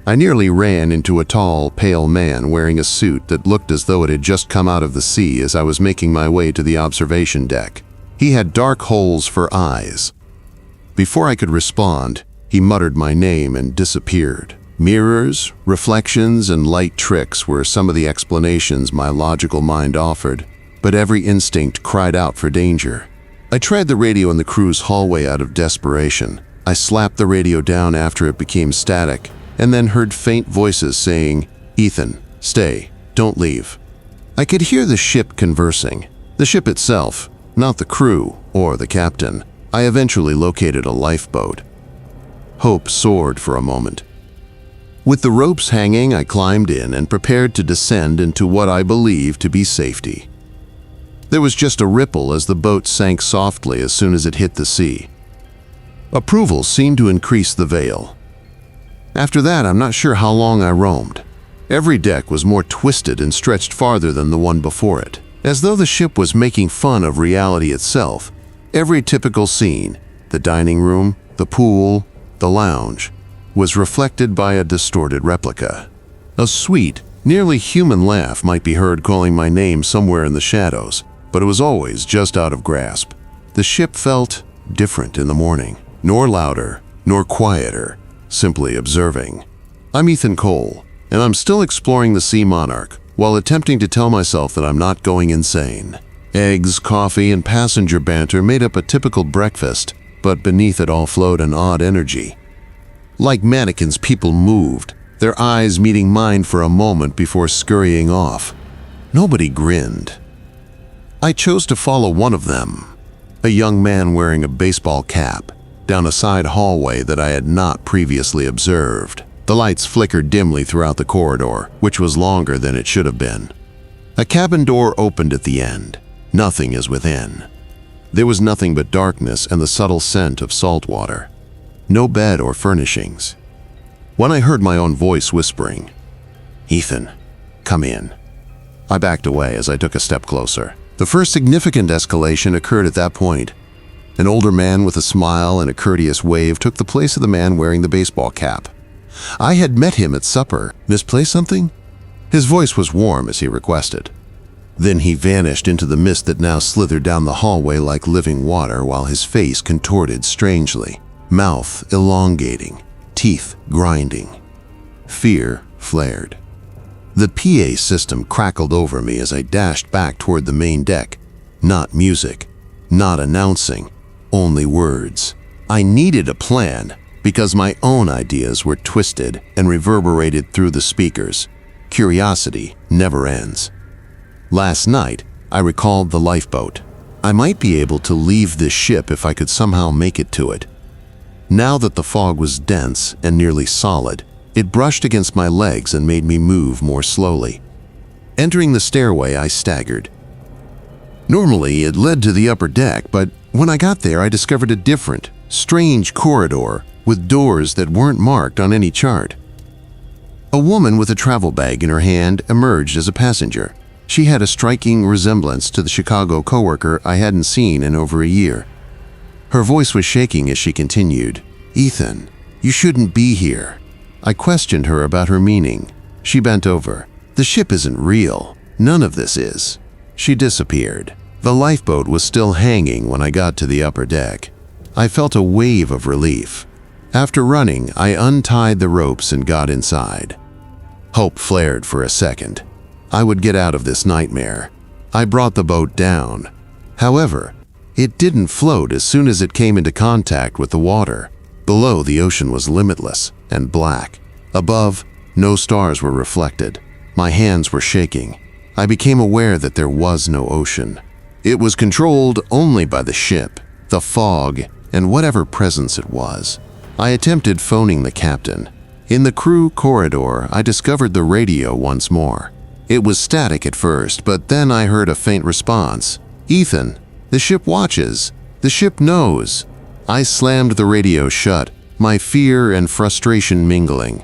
[SPEAKER 1] I nearly ran into a tall, pale man wearing a suit that looked as though it had just come out of the sea as I was making my way to the observation deck. He had dark holes for eyes. Before I could respond, he muttered my name and disappeared. Mirrors, reflections, and light tricks were some of the explanations my logical mind offered, but every instinct cried out for danger. I tried the radio in the crew's hallway out of desperation. I slapped the radio down after it became static, and then heard faint voices saying, "Ethan, stay, don't leave." I could hear the ship conversing. The ship itself, not the crew or the captain. I eventually located a lifeboat. Hope soared for a moment. With the ropes hanging, I climbed in and prepared to descend into what I believed to be safety. There was just a ripple as the boat sank softly as soon as it hit the sea. Approval seemed to increase the veil. After that, I'm not sure how long I roamed. Every deck was more twisted and stretched farther than the one before it, as though the ship was making fun of reality itself. Every typical scene, the dining room, the pool, the lounge, was reflected by a distorted replica. A sweet, nearly human laugh might be heard calling my name somewhere in the shadows, but it was always just out of grasp. The ship felt different in the morning, nor louder, nor quieter, simply observing. I'm Ethan Cole, and I'm still exploring the Sea Monarch while attempting to tell myself that I'm not going insane. Eggs, coffee, and passenger banter made up a typical breakfast, but beneath it all flowed an odd energy. Like mannequins, people moved, their eyes meeting mine for a moment before scurrying off. Nobody grinned. I chose to follow one of them, a young man wearing a baseball cap, down a side hallway that I had not previously observed. The lights flickered dimly throughout the corridor, which was longer than it should have been. A cabin door opened at the end. Nothing is within. There was nothing but darkness and the subtle scent of salt water. No bed or furnishings. When I heard my own voice whispering, "Ethan, come in," I backed away as I took a step closer. The first significant escalation occurred at that point. An older man with a smile and a courteous wave took the place of the man wearing the baseball cap. I had met him at supper. Misplaced something? His voice was warm as he requested. Then he vanished into the mist that now slithered down the hallway like living water while his face contorted strangely, mouth elongating, teeth grinding. Fear flared. The PA system crackled over me as I dashed back toward the main deck. Not music, not announcing, only words. I needed a plan because my own ideas were twisted and reverberated through the speakers. Curiosity never ends. Last night, I recalled the lifeboat. I might be able to leave this ship if I could somehow make it to it. Now that the fog was dense and nearly solid, it brushed against my legs and made me move more slowly. Entering the stairway, I staggered. Normally, it led to the upper deck, but when I got there, I discovered a different, strange corridor with doors that weren't marked on any chart. A woman with a travel bag in her hand emerged as a passenger. She had a striking resemblance to the Chicago coworker I hadn't seen in over a year. Her voice was shaking as she continued, "Ethan, you shouldn't be here." I questioned her about her meaning. She bent over. "The ship isn't real. None of this is." She disappeared. The lifeboat was still hanging when I got to the upper deck. I felt a wave of relief. After running, I untied the ropes and got inside. Hope flared for a second. I would get out of this nightmare. I brought the boat down. However, it didn't float as soon as it came into contact with the water. Below, the ocean was limitless and black. Above, no stars were reflected. My hands were shaking. I became aware that there was no ocean. It was controlled only by the ship, the fog, and whatever presence it was. I attempted phoning the captain. In the crew corridor, I discovered the radio once more. It was static at first, but then I heard a faint response. "Ethan, the ship watches. The ship knows." I slammed the radio shut, my fear and frustration mingling.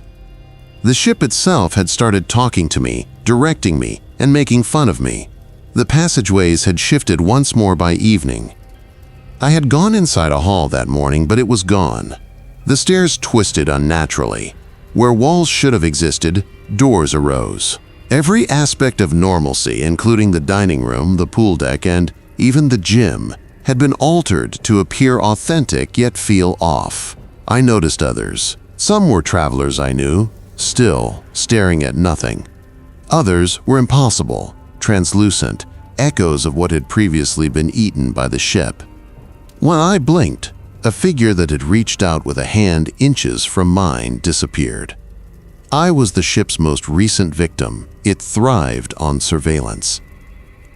[SPEAKER 1] The ship itself had started talking to me, directing me, and making fun of me. The passageways had shifted once more by evening. I had gone inside a hall that morning, but it was gone. The stairs twisted unnaturally. Where walls should have existed, doors arose. Every aspect of normalcy, including the dining room, the pool deck, and even the gym, had been altered to appear authentic yet feel off. I noticed others. Some were travelers I knew, still staring at nothing. Others were impossible, translucent, echoes of what had previously been eaten by the ship. When I blinked, a figure that had reached out with a hand inches from mine disappeared. I was the ship's most recent victim. It thrived on surveillance.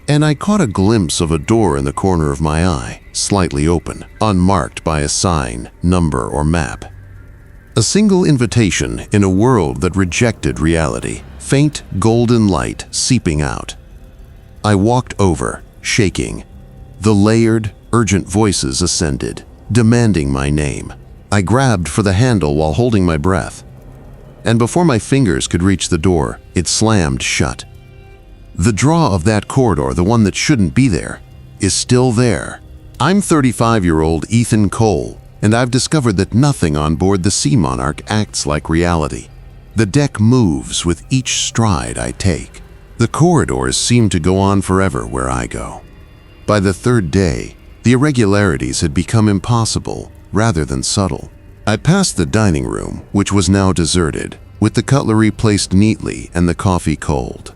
[SPEAKER 1] And I caught a glimpse of a door in the corner of my eye, slightly open, unmarked by a sign, number, or map. A single invitation in a world that rejected reality, faint golden light seeping out. I walked over, shaking. The layered, urgent voices ascended, demanding my name. I grabbed for the handle while holding my breath. And before my fingers could reach the door, it slammed shut. The draw of that corridor, the one that shouldn't be there, is still there. I'm 35-year-old Ethan Cole, and I've discovered that nothing on board the Sea Monarch acts like reality. The deck moves with each stride I take. The corridors seem to go on forever where I go. By the third day, the irregularities had become impossible rather than subtle. I passed the dining room, which was now deserted, with the cutlery placed neatly and the coffee cold.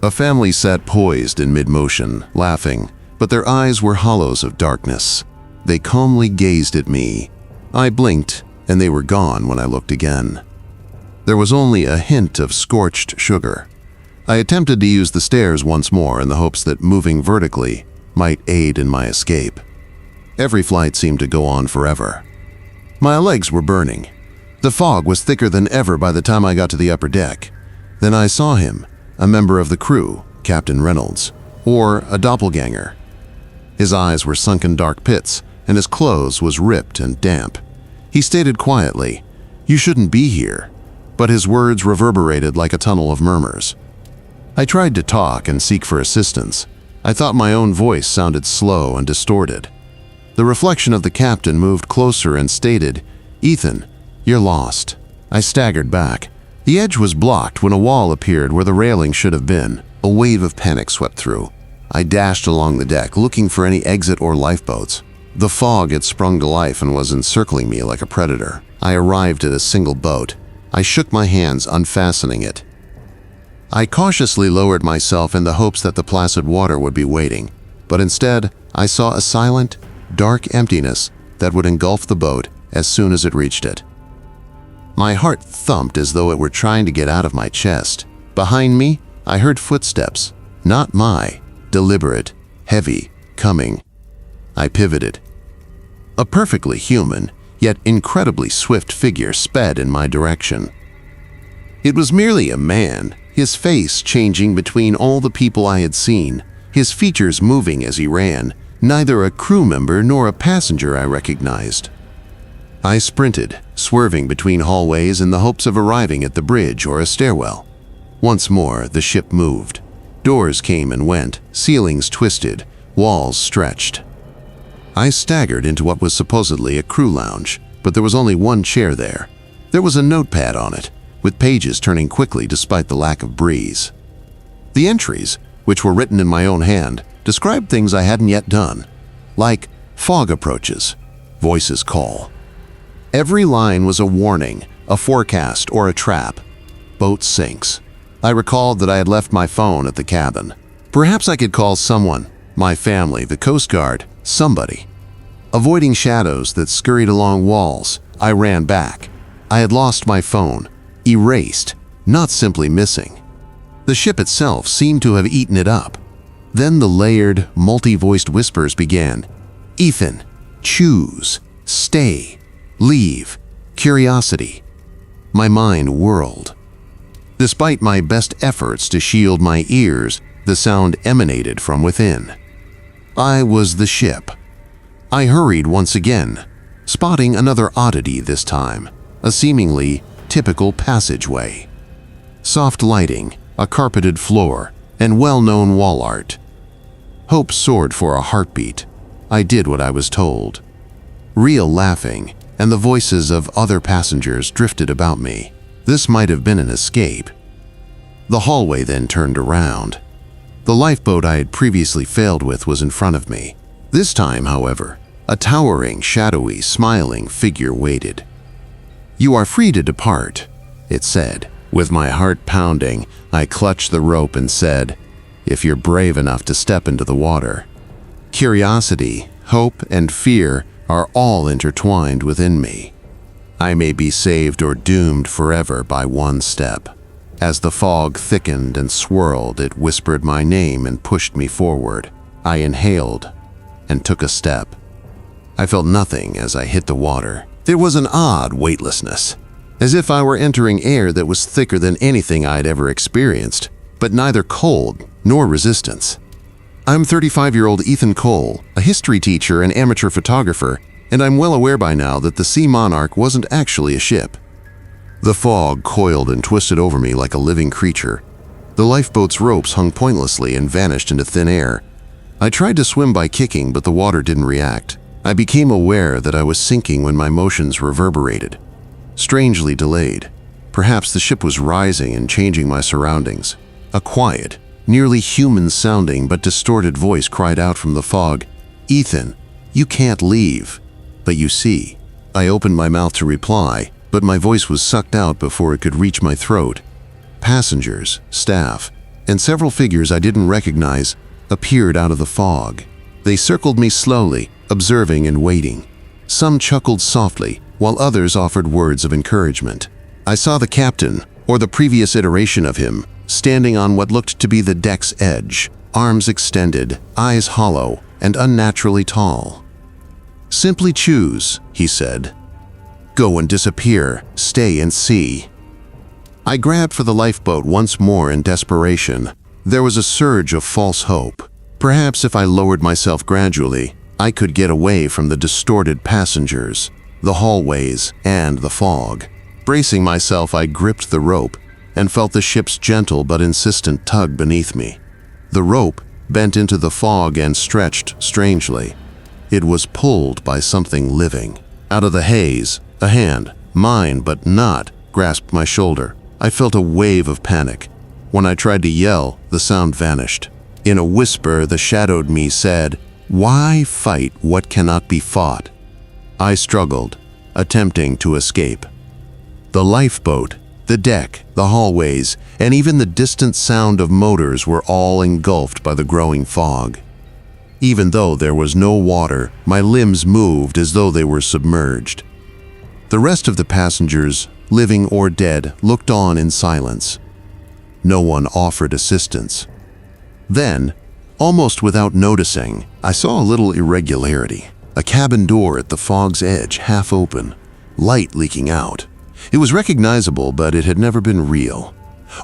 [SPEAKER 1] A family sat poised in mid-motion, laughing, but their eyes were hollows of darkness. They calmly gazed at me. I blinked, and they were gone when I looked again. There was only a hint of scorched sugar. I attempted to use the stairs once more in the hopes that moving vertically might aid in my escape. Every flight seemed to go on forever. My legs were burning. The fog was thicker than ever by the time I got to the upper deck. Then I saw him, a member of the crew, Captain Reynolds, or a doppelganger. His eyes were sunken dark pits, and his clothes was ripped and damp. He stated quietly, "You shouldn't be here," but his words reverberated like a tunnel of murmurs. I tried to talk and seek for assistance. I thought my own voice sounded slow and distorted. The reflection of the captain moved closer and stated, "Ethan, you're lost." I staggered back. The edge was blocked when a wall appeared where the railing should have been. A wave of panic swept through. I dashed along the deck, looking for any exit or lifeboats. The fog had sprung to life and was encircling me like a predator. I arrived at a single boat. I shook my hands, unfastening it. I cautiously lowered myself in the hopes that the placid water would be waiting, but instead, I saw a silent, dark emptiness that would engulf the boat as soon as it reached it. My heart thumped as though it were trying to get out of my chest. Behind me, I heard footsteps, not my, deliberate, heavy, coming. I pivoted. A perfectly human, yet incredibly swift figure sped in my direction. It was merely a man, his face changing between all the people I had seen, his features moving as he ran, neither a crew member nor a passenger I recognized. I sprinted, swerving between hallways in the hopes of arriving at the bridge or a stairwell. Once more, the ship moved. Doors came and went, ceilings twisted, walls stretched. I staggered into what was supposedly a crew lounge, but there was only one chair there. There was a notepad on it, with pages turning quickly despite the lack of breeze. The entries, which were written in my own hand, described things I hadn't yet done, like fog approaches, voices call. Every line was a warning, a forecast, or a trap. Boat sinks. I recalled that I had left my phone at the cabin. Perhaps I could call someone, my family, the Coast Guard, somebody. Avoiding shadows that scurried along walls, I ran back. I had lost my phone, erased, not simply missing. The ship itself seemed to have eaten it up. Then the layered, multi-voiced whispers began. Ethan, choose, stay, leave, curiosity. My mind whirled. Despite my best efforts to shield my ears, the sound emanated from within. I was the ship. I hurried once again, spotting another oddity this time, a seemingly typical passageway. Soft lighting, a carpeted floor, and well-known wall art. Hope soared for a heartbeat. I did what I was told. Real laughing, and the voices of other passengers drifted about me. This might have been an escape. The hallway then turned around. The lifeboat I had previously failed with was in front of me. This time, however, a towering, shadowy, smiling figure waited. "You are free to depart," it said. With my heart pounding, I clutched the rope and said, "If you're brave enough to step into the water." Curiosity, hope, and fear are all intertwined within me. I may be saved or doomed forever by one step. As the fog thickened and swirled, it whispered my name and pushed me forward. I inhaled and took a step. I felt nothing as I hit the water. There was an odd weightlessness, as if I were entering air that was thicker than anything I'd ever experienced, but neither cold nor resistance. I'm 35-year-old Ethan Cole, a history teacher and amateur photographer, and I'm well aware by now that the Sea Monarch wasn't actually a ship. The fog coiled and twisted over me like a living creature. The lifeboat's ropes hung pointlessly and vanished into thin air. I tried to swim by kicking, but the water didn't react. I became aware that I was sinking when my motions reverberated, strangely delayed. Perhaps the ship was rising and changing my surroundings. A quiet, nearly human-sounding but distorted voice cried out from the fog, "Ethan, you can't leave." "But you see." I opened my mouth to reply, but my voice was sucked out before it could reach my throat. Passengers, staff, and several figures I didn't recognize appeared out of the fog. They circled me slowly, observing and waiting. Some chuckled softly, while others offered words of encouragement. I saw the captain, or the previous iteration of him, standing on what looked to be the deck's edge, arms extended, eyes hollow, and unnaturally tall. "Simply choose," he said. "Go and disappear, stay and see." I grabbed for the lifeboat once more in desperation. There was a surge of false hope. Perhaps if I lowered myself gradually, I could get away from the distorted passengers, the hallways, and the fog. Bracing myself, I gripped the rope and felt the ship's gentle but insistent tug beneath me. The rope bent into the fog and stretched strangely. It was pulled by something living. Out of the haze, a hand, mine but not, grasped my shoulder. I felt a wave of panic. When I tried to yell, the sound vanished. In a whisper, the shadowed me said, "Why fight what cannot be fought?" I struggled, attempting to escape. The lifeboat, the deck, the hallways, and even the distant sound of motors were all engulfed by the growing fog. Even though there was no water, my limbs moved as though they were submerged. The rest of the passengers, living or dead, looked on in silence. No one offered assistance. Then, almost without noticing, I saw a little irregularity. A cabin door at the fog's edge, half open, light leaking out. It was recognizable, but it had never been real.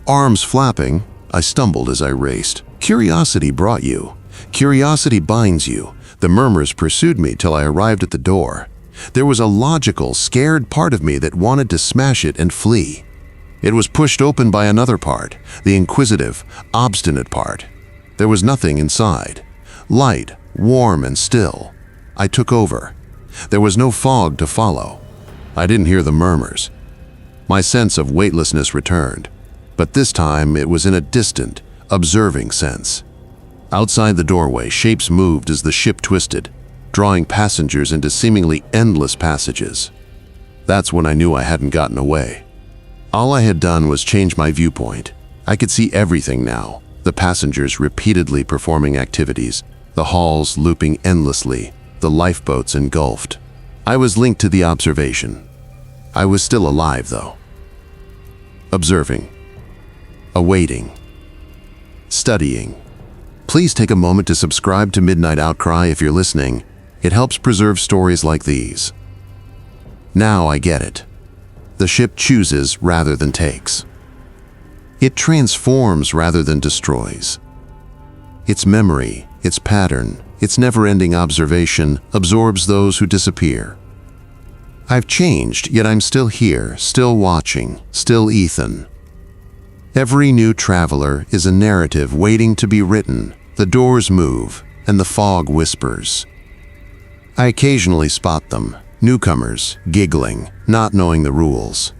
[SPEAKER 1] Arms flapping, I stumbled as I raced. Curiosity brought you. Curiosity binds you. The murmurs pursued me till I arrived at the door. There was a logical, scared part of me that wanted to smash it and flee. It was pushed open by another part, the inquisitive, obstinate part. There was nothing inside. Light, warm and still. I took over. There was no fog to follow. I didn't hear the murmurs. My sense of weightlessness returned, but this time it was in a distant, observing sense. Outside the doorway, shapes moved as the ship twisted, drawing passengers into seemingly endless passages. That's when I knew I hadn't gotten away. All I had done was change my viewpoint. I could see everything now, the passengers repeatedly performing activities, the halls looping endlessly, the lifeboats engulfed. I was linked to the observation. I was still alive, though. Observing. Awaiting. Studying. Please take a moment to subscribe to Midnight Outcry if you're listening. It helps preserve stories like these. Now I get it. The ship chooses rather than takes. It transforms rather than destroys. Its memory, its pattern, its never-ending observation absorbs those who disappear. I've changed, yet I'm still here, still watching, still Ethan. Every new traveler is a narrative waiting to be written. The doors move, and the fog whispers. I occasionally spot them, newcomers, giggling, not knowing the rules.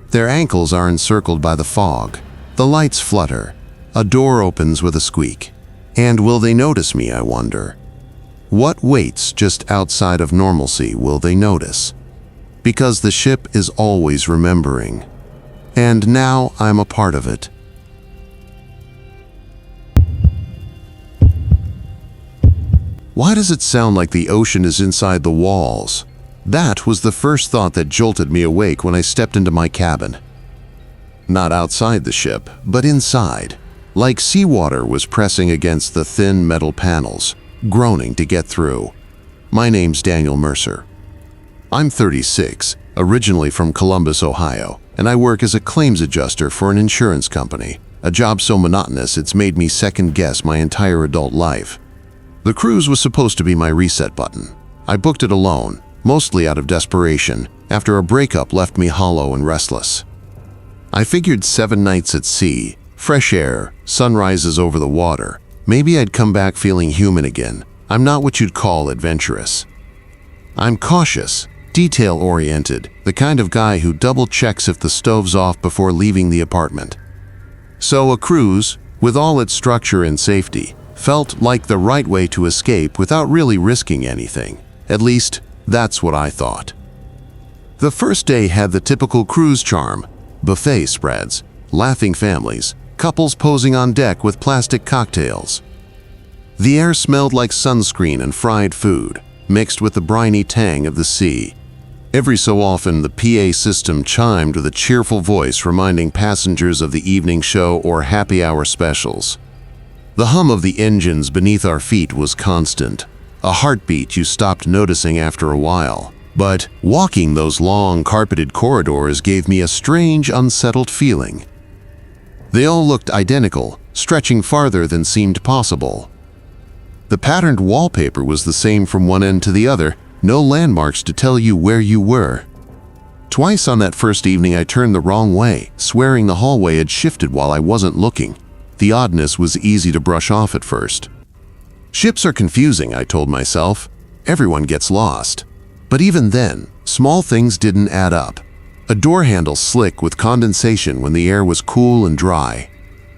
[SPEAKER 1] Their ankles are encircled by the fog. The lights flutter. A door opens with a squeak. And will they notice me, I wonder? What waits just outside of normalcy will they notice? Because the ship is always remembering. And now I'm a part of it. Why does it sound like the ocean is inside the walls? That was the first thought that jolted me awake when I stepped into my cabin. Not outside the ship, but inside. Like seawater was pressing against the thin metal panels, groaning to get through. My name's Daniel Mercer. I'm 36, originally from Columbus, Ohio, and I work as a claims adjuster for an insurance company, a job so monotonous it's made me second-guess my entire adult life. The cruise was supposed to be my reset button. I booked it alone, mostly out of desperation, after a breakup left me hollow and restless. I figured 7 nights at sea, fresh air, sunrises over the water. Maybe I'd come back feeling human again. I'm not what you'd call adventurous. I'm cautious, detail-oriented, the kind of guy who double-checks if the stove's off before leaving the apartment. So a cruise, with all its structure and safety, felt like the right way to escape without really risking anything. At least, that's what I thought. The first day had the typical cruise charm: buffet spreads, laughing families, couples posing on deck with plastic cocktails. The air smelled like sunscreen and fried food, mixed with the briny tang of the sea. Every so often, the PA system chimed with a cheerful voice reminding passengers of the evening show or happy hour specials. The hum of the engines beneath our feet was constant, a heartbeat you stopped noticing after a while. But walking those long, carpeted corridors gave me a strange, unsettled feeling. They all looked identical, stretching farther than seemed possible. The patterned wallpaper was the same from one end to the other, no landmarks to tell you where you were. Twice on that first evening I turned the wrong way, swearing the hallway had shifted while I wasn't looking. The oddness was easy to brush off at first. Ships are confusing, I told myself. Everyone gets lost. But even then, small things didn't add up. A door handle slick with condensation when the air was cool and dry.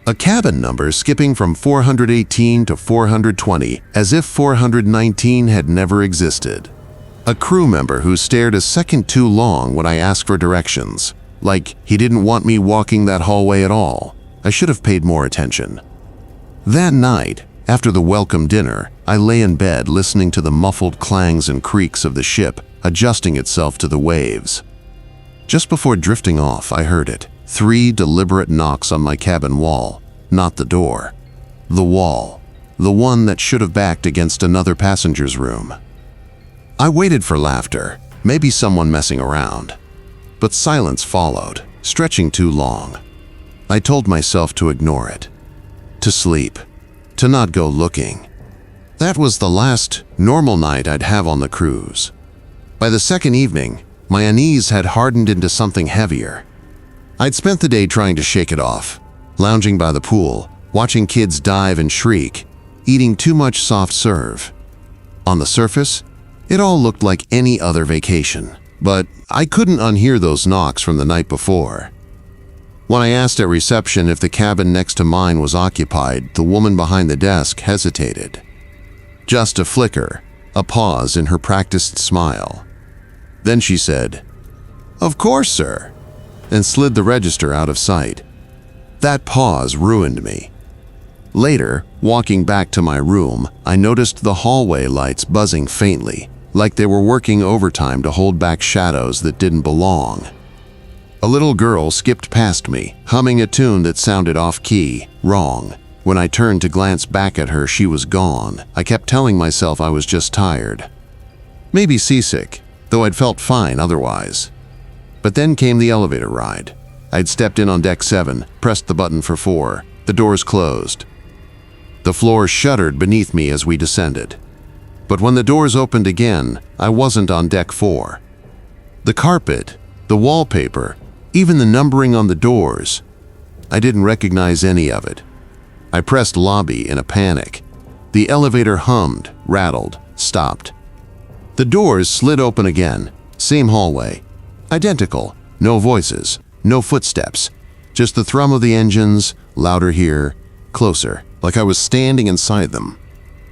[SPEAKER 1] A cabin number skipping from 418 to 420, as if 419 had never existed. A crew member who stared a second too long when I asked for directions, like he didn't want me walking that hallway at all. I should have paid more attention. That night, after the welcome dinner, I lay in bed listening to the muffled clangs and creaks of the ship adjusting itself to the waves. Just before drifting off, I heard it. 3 deliberate knocks on my cabin wall. Not the door. The wall. The one that should have backed against another passenger's room. I waited for laughter, maybe someone messing around. But silence followed, stretching too long. I told myself to ignore it. To sleep. To not go looking. That was the last normal night I'd have on the cruise. By the second evening, my unease had hardened into something heavier. I'd spent the day trying to shake it off, lounging by the pool, watching kids dive and shriek, eating too much soft serve. On the surface, it all looked like any other vacation, but I couldn't unhear those knocks from the night before. When I asked at reception if the cabin next to mine was occupied, the woman behind the desk hesitated. Just a flicker, a pause in her practiced smile. Then she said, "Of course, sir," and slid the register out of sight. That pause ruined me. Later, walking back to my room, I noticed the hallway lights buzzing faintly, like they were working overtime to hold back shadows that didn't belong. A little girl skipped past me, humming a tune that sounded off-key, wrong. When I turned to glance back at her, she was gone. I kept telling myself I was just tired. Maybe seasick, though I'd felt fine otherwise. But then came the elevator ride. I'd stepped in on deck 7, pressed the button for 4. The doors closed. The floor shuddered beneath me as we descended. But when the doors opened again, I wasn't on deck 4. The carpet, the wallpaper, even the numbering on the doors, I didn't recognize any of it. I pressed lobby in a panic. The elevator hummed, rattled, stopped. The doors slid open again, same hallway. Identical, no voices, no footsteps, just the thrum of the engines, louder here, closer, like I was standing inside them.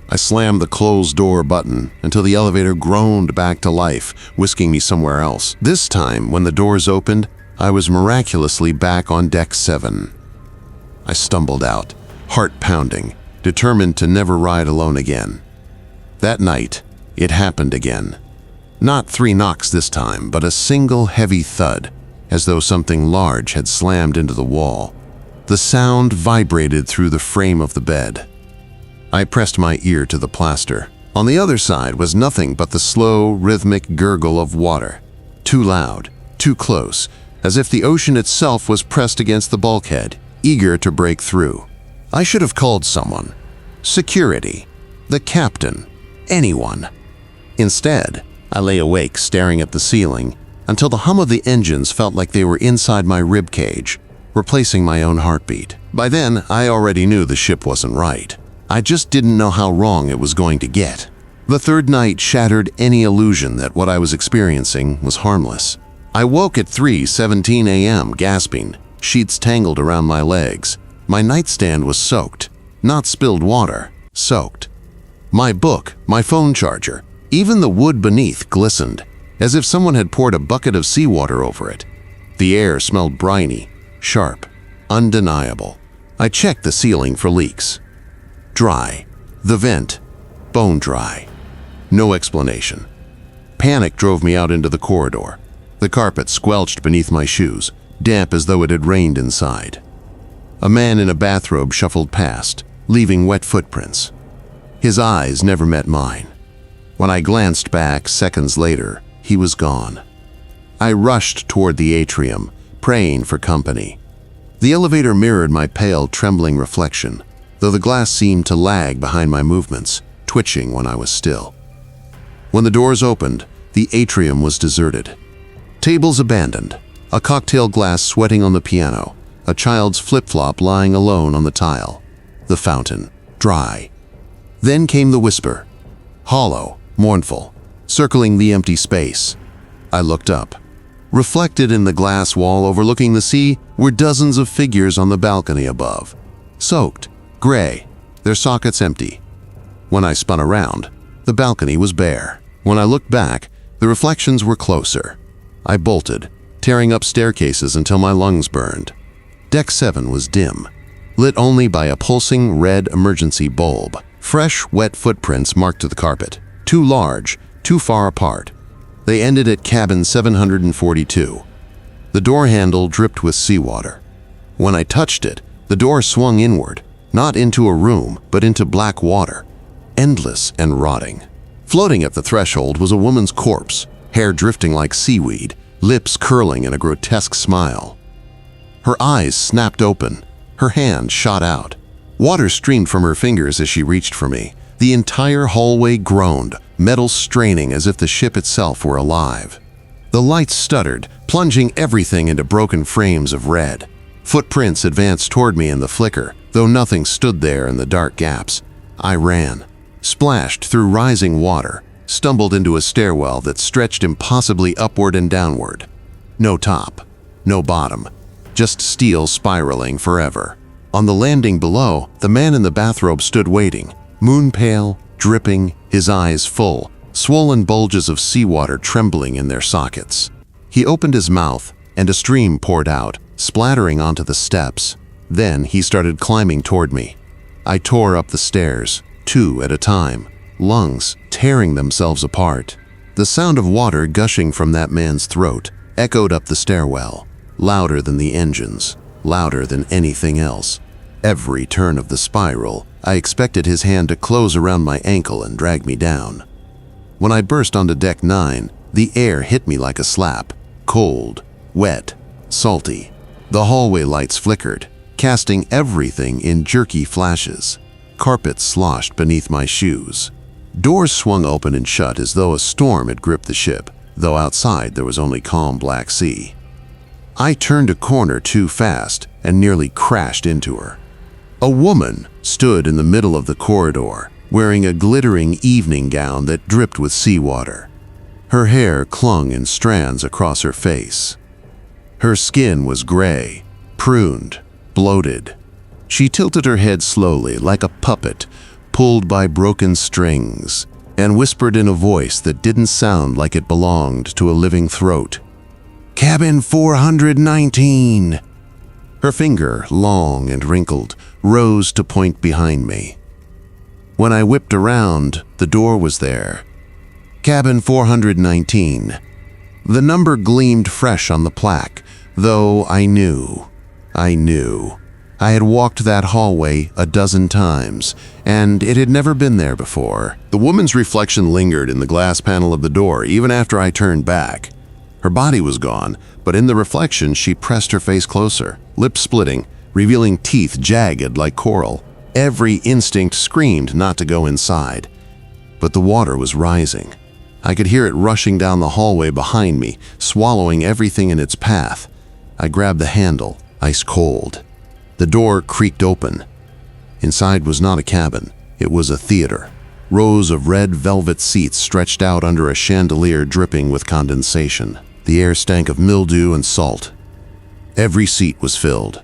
[SPEAKER 1] I slammed the closed door button until the elevator groaned back to life, whisking me somewhere else. This time, when the doors opened, I was miraculously back on deck 7. I stumbled out, heart pounding, determined to never ride alone again. That night, it happened again. Not 3 knocks this time, but a single heavy thud, as though something large had slammed into the wall. The sound vibrated through the frame of the bed. I pressed my ear to the plaster. On the other side was nothing but the slow, rhythmic gurgle of water. Too loud, too close, as if the ocean itself was pressed against the bulkhead, eager to break through. I should have called someone. Security. The captain. Anyone. Instead, I lay awake staring at the ceiling until the hum of the engines felt like they were inside my rib cage, replacing my own heartbeat. By then, I already knew the ship wasn't right. I just didn't know how wrong it was going to get. The third night shattered any illusion that what I was experiencing was harmless. I woke at 3:17 a.m. gasping, sheets tangled around my legs. My nightstand was soaked, not spilled water, soaked. My book, my phone charger, even the wood beneath glistened, as if someone had poured a bucket of seawater over it. The air smelled briny, sharp, undeniable. I checked the ceiling for leaks. Dry. The vent, bone dry. No explanation. Panic drove me out into the corridor. The carpet squelched beneath my shoes, damp as though it had rained inside. A man in a bathrobe shuffled past, leaving wet footprints. His eyes never met mine. When I glanced back seconds later, he was gone. I rushed toward the atrium, praying for company. The elevator mirrored my pale, trembling reflection, though the glass seemed to lag behind my movements, twitching when I was still. When the doors opened, the atrium was deserted. Tables abandoned, a cocktail glass sweating on the piano, a child's flip-flop lying alone on the tile. The fountain, dry. Then came the whisper, hollow, mournful, circling the empty space. I looked up. Reflected in the glass wall overlooking the sea were dozens of figures on the balcony above. Soaked, gray, their sockets empty. When I spun around, the balcony was bare. When I looked back, the reflections were closer. I bolted, tearing up staircases until my lungs burned. Deck 7 was dim, lit only by a pulsing red emergency bulb. Fresh, wet footprints marked the carpet, too large, too far apart. They ended at cabin 742. The door handle dripped with seawater. When I touched it, the door swung inward, not into a room, but into black water, endless and rotting. Floating at the threshold was a woman's corpse, hair drifting like seaweed, lips curling in a grotesque smile. Her eyes snapped open, her hand shot out. Water streamed from her fingers as she reached for me. The entire hallway groaned, metal straining as if the ship itself were alive. The lights stuttered, plunging everything into broken frames of red. Footprints advanced toward me in the flicker, though nothing stood there in the dark gaps. I ran, splashed through rising water, stumbled into a stairwell that stretched impossibly upward and downward. No top, no bottom, just steel spiraling forever. On the landing below, the man in the bathrobe stood waiting, moon-pale, dripping, his eyes full, swollen bulges of seawater trembling in their sockets. He opened his mouth, and a stream poured out, splattering onto the steps. Then he started climbing toward me. I tore up the stairs, 2 at a time, lungs tearing themselves apart. The sound of water gushing from that man's throat echoed up the stairwell, louder than the engines, louder than anything else. Every turn of the spiral, I expected his hand to close around my ankle and drag me down. When I burst onto deck 9, the air hit me like a slap, cold, wet, salty. The hallway lights flickered, casting everything in jerky flashes. Carpet sloshed beneath my shoes. Doors swung open and shut as though a storm had gripped the ship, though outside there was only calm black sea. I turned a corner too fast and nearly crashed into her. A woman stood in the middle of the corridor, wearing a glittering evening gown that dripped with seawater. Her hair clung in strands across her face. Her skin was gray, pruned, bloated. She tilted her head slowly like a puppet pulled by broken strings, and whispered in a voice that didn't sound like it belonged to a living throat. "Cabin 419. Her finger, long and wrinkled, rose to point behind me. When I whipped around, the door was there. Cabin 419. The number gleamed fresh on the plaque, though I knew. I had walked that hallway a dozen times, and it had never been there before. The woman's reflection lingered in the glass panel of the door even after I turned back. Her body was gone, but in the reflection she pressed her face closer, lips splitting, revealing teeth jagged like coral. Every instinct screamed not to go inside. But the water was rising. I could hear it rushing down the hallway behind me, swallowing everything in its path. I grabbed the handle, ice cold. The door creaked open. Inside was not a cabin, it was a theater. Rows of red velvet seats stretched out under a chandelier dripping with condensation. The air stank of mildew and salt. Every seat was filled.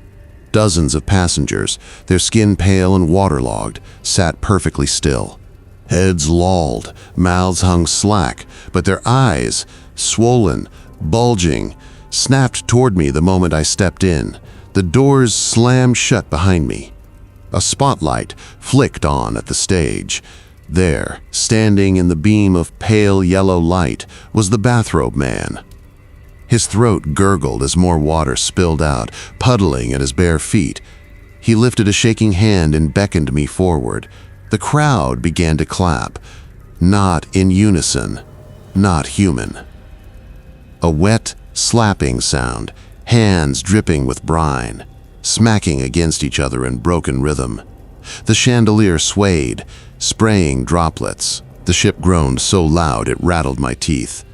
[SPEAKER 1] Dozens of passengers, their skin pale and waterlogged, sat perfectly still. Heads lolled, mouths hung slack, but their eyes, swollen, bulging, snapped toward me the moment I stepped in. The doors slammed shut behind me. A spotlight flicked on at the stage. There, standing in the beam of pale yellow light, was the bathrobe man. His throat gurgled as more water spilled out, puddling at his bare feet. He lifted a shaking hand and beckoned me forward. The crowd began to clap, not in unison, not human. A wet, slapping sound, hands dripping with brine, smacking against each other in broken rhythm. The chandelier swayed, spraying droplets. The ship groaned so loud it rattled my teeth.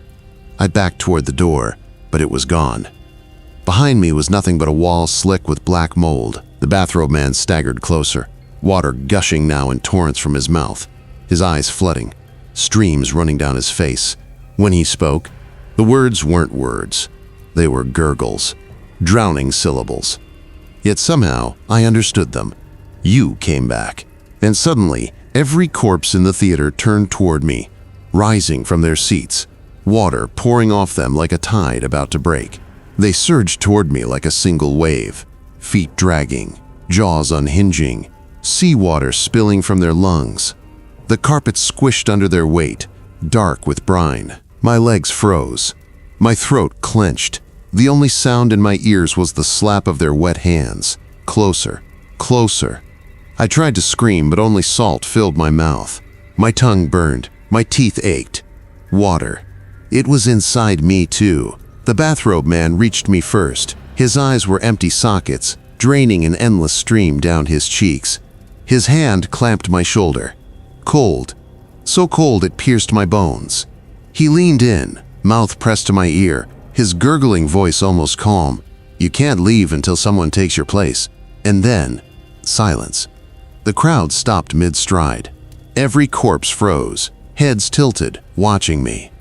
[SPEAKER 1] I backed toward the door, but it was gone. Behind me was nothing but a wall slick with black mold. The bathrobe man staggered closer, water gushing now in torrents from his mouth, his eyes flooding, streams running down his face. When he spoke, the words weren't words. They were gurgles, drowning syllables. Yet somehow I understood them. You came back. And suddenly, every corpse in the theater turned toward me, rising from their seats, water pouring off them like a tide about to break. They surged toward me like a single wave, feet dragging, jaws unhinging, seawater spilling from their lungs. The carpet squished under their weight, dark with brine. My legs froze. My throat clenched. The only sound in my ears was the slap of their wet hands. Closer, closer. I tried to scream, but only salt filled my mouth. My tongue burned. My teeth ached. Water. It was inside me too. The bathrobe man reached me first. His eyes were empty sockets, draining an endless stream down his cheeks. His hand clamped my shoulder. Cold. So cold it pierced my bones. He leaned in, mouth pressed to my ear, his gurgling voice almost calm. You can't leave until someone takes your place. And then, silence. The crowd stopped mid-stride. Every corpse froze, heads tilted, watching me.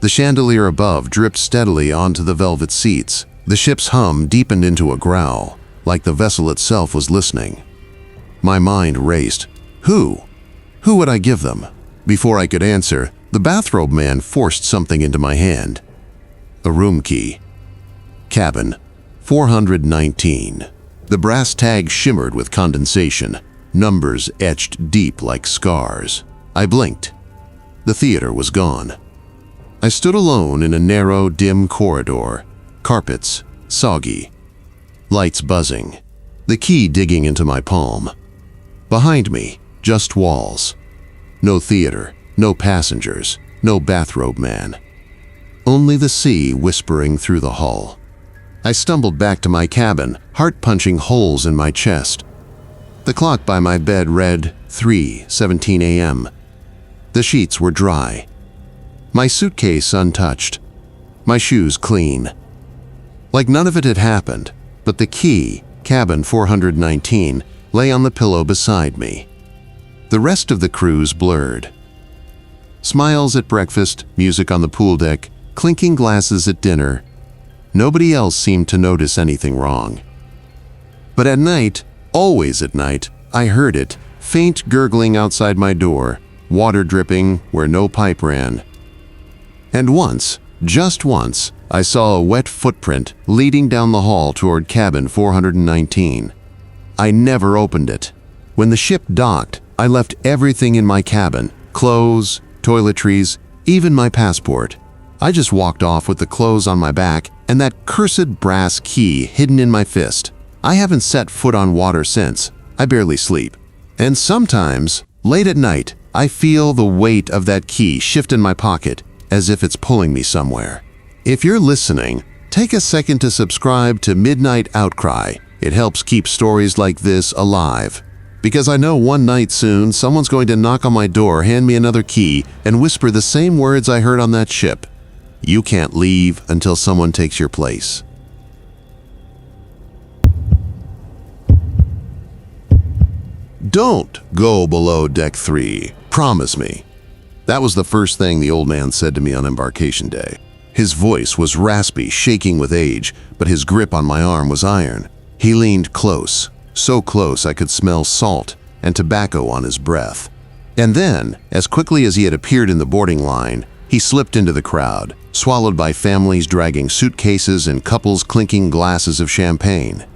[SPEAKER 1] The chandelier above dripped steadily onto the velvet seats. The ship's hum deepened into a growl, like the vessel itself was listening. My mind raced. Who? Who would I give them? Before I could answer, the bathrobe man forced something into my hand. A room key. Cabin 419. The brass tag shimmered with condensation, numbers etched deep like scars. I blinked. The theater was gone. I stood alone in a narrow, dim corridor, carpets soggy, lights buzzing, the key digging into my palm. Behind me, just walls. No theater, no passengers, no bathrobe man. Only the sea whispering through the hull. I stumbled back to my cabin, heart punching holes in my chest. The clock by my bed read 3:17 a.m. The sheets were dry. My suitcase untouched. My shoes clean. Like none of it had happened, but the key, cabin 419, lay on the pillow beside me. The rest of the cruise blurred. Smiles at breakfast, music on the pool deck, clinking glasses at dinner. Nobody else seemed to notice anything wrong. But at night, always at night, I heard it, faint gurgling outside my door, water dripping where no pipe ran. And once, just once, I saw a wet footprint leading down the hall toward cabin 419. I never opened it. When the ship docked, I left everything in my cabin, clothes, toiletries, even my passport. I just walked off with the clothes on my back and that cursed brass key hidden in my fist. I haven't set foot on water since. I barely sleep. And sometimes, late at night, I feel the weight of that key shift in my pocket as if it's pulling me somewhere. If you're listening, take a second to subscribe to Midnight Outcry. It helps keep stories like this alive. Because I know one night soon, someone's going to knock on my door, hand me another key, and whisper the same words I heard on that ship. You can't leave until someone takes your place. Don't go below deck 3. Promise me. That was the first thing the old man said to me on embarkation day. His voice was raspy, shaking with age, but his grip on my arm was iron. He leaned close, so close I could smell salt and tobacco on his breath. And then, as quickly as he had appeared in the boarding line, he slipped into the crowd, swallowed by families dragging suitcases and couples clinking glasses of champagne.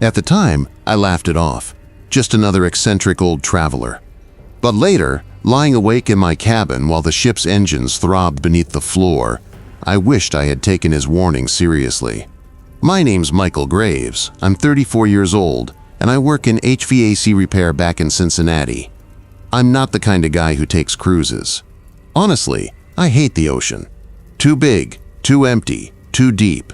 [SPEAKER 1] At the time, I laughed it off. Just another eccentric old traveler. But later, lying awake in my cabin while the ship's engines throbbed beneath the floor, I wished I had taken his warning seriously. My name's Michael Graves. I'm 34 years old, and I work in HVAC repair back in Cincinnati. I'm not the kind of guy who takes cruises. Honestly, I hate the ocean. Too big, too empty, too deep.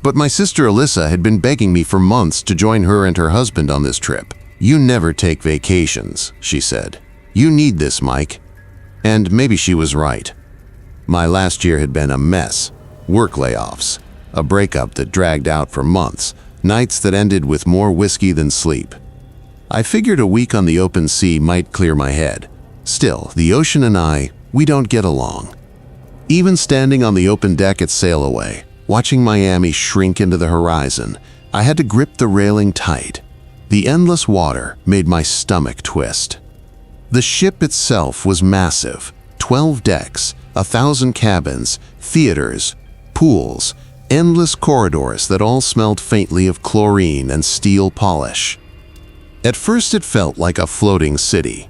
[SPEAKER 1] But my sister Alyssa had been begging me for months to join her and her husband on this trip. You never take vacations, she said. You need this, Mike. And maybe she was right. My last year had been a mess. Work layoffs, a breakup that dragged out for months, nights that ended with more whiskey than sleep. I figured a week on the open sea might clear my head. Still, the ocean and I, we don't get along. Even standing on the open deck at Sail Away, watching Miami shrink into the horizon, I had to grip the railing tight. The endless water made my stomach twist. The ship itself was massive. 12 decks, 1,000 cabins, theaters, pools, endless corridors that all smelled faintly of chlorine and steel polish. At first it felt like a floating city.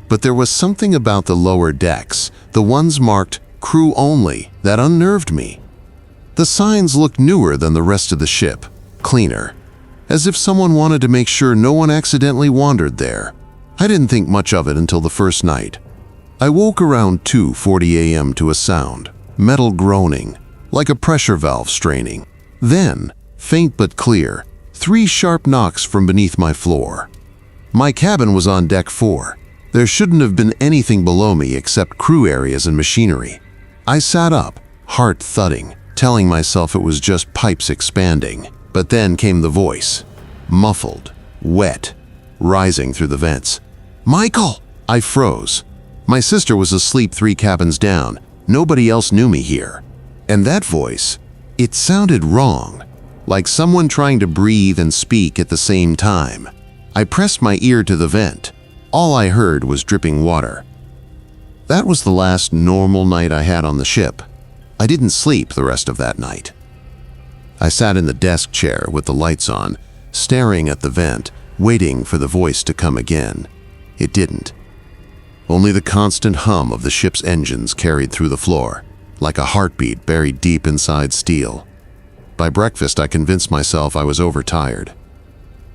[SPEAKER 1] But there was something about the lower decks, the ones marked crew only, that unnerved me. The signs looked newer than the rest of the ship, cleaner, as if someone wanted to make sure no one accidentally wandered there. I didn't think much of it until the first night. I woke around 2:40 a.m. to a sound, metal groaning, like a pressure valve straining. Then, faint but clear, 3 sharp knocks from beneath my floor. My cabin was on deck 4. There shouldn't have been anything below me except crew areas and machinery. I sat up, heart thudding, telling myself it was just pipes expanding. But then came the voice, muffled, wet, rising through the vents. Michael! I froze. My sister was asleep 3 cabins down. Nobody else knew me here. And that voice, it sounded wrong, like someone trying to breathe and speak at the same time. I pressed my ear to the vent. All I heard was dripping water. That was the last normal night I had on the ship. I didn't sleep the rest of that night. I sat in the desk chair with the lights on, staring at the vent, waiting for the voice to come again. It didn't. Only the constant hum of the ship's engines carried through the floor, like a heartbeat buried deep inside steel. By breakfast, I convinced myself I was overtired.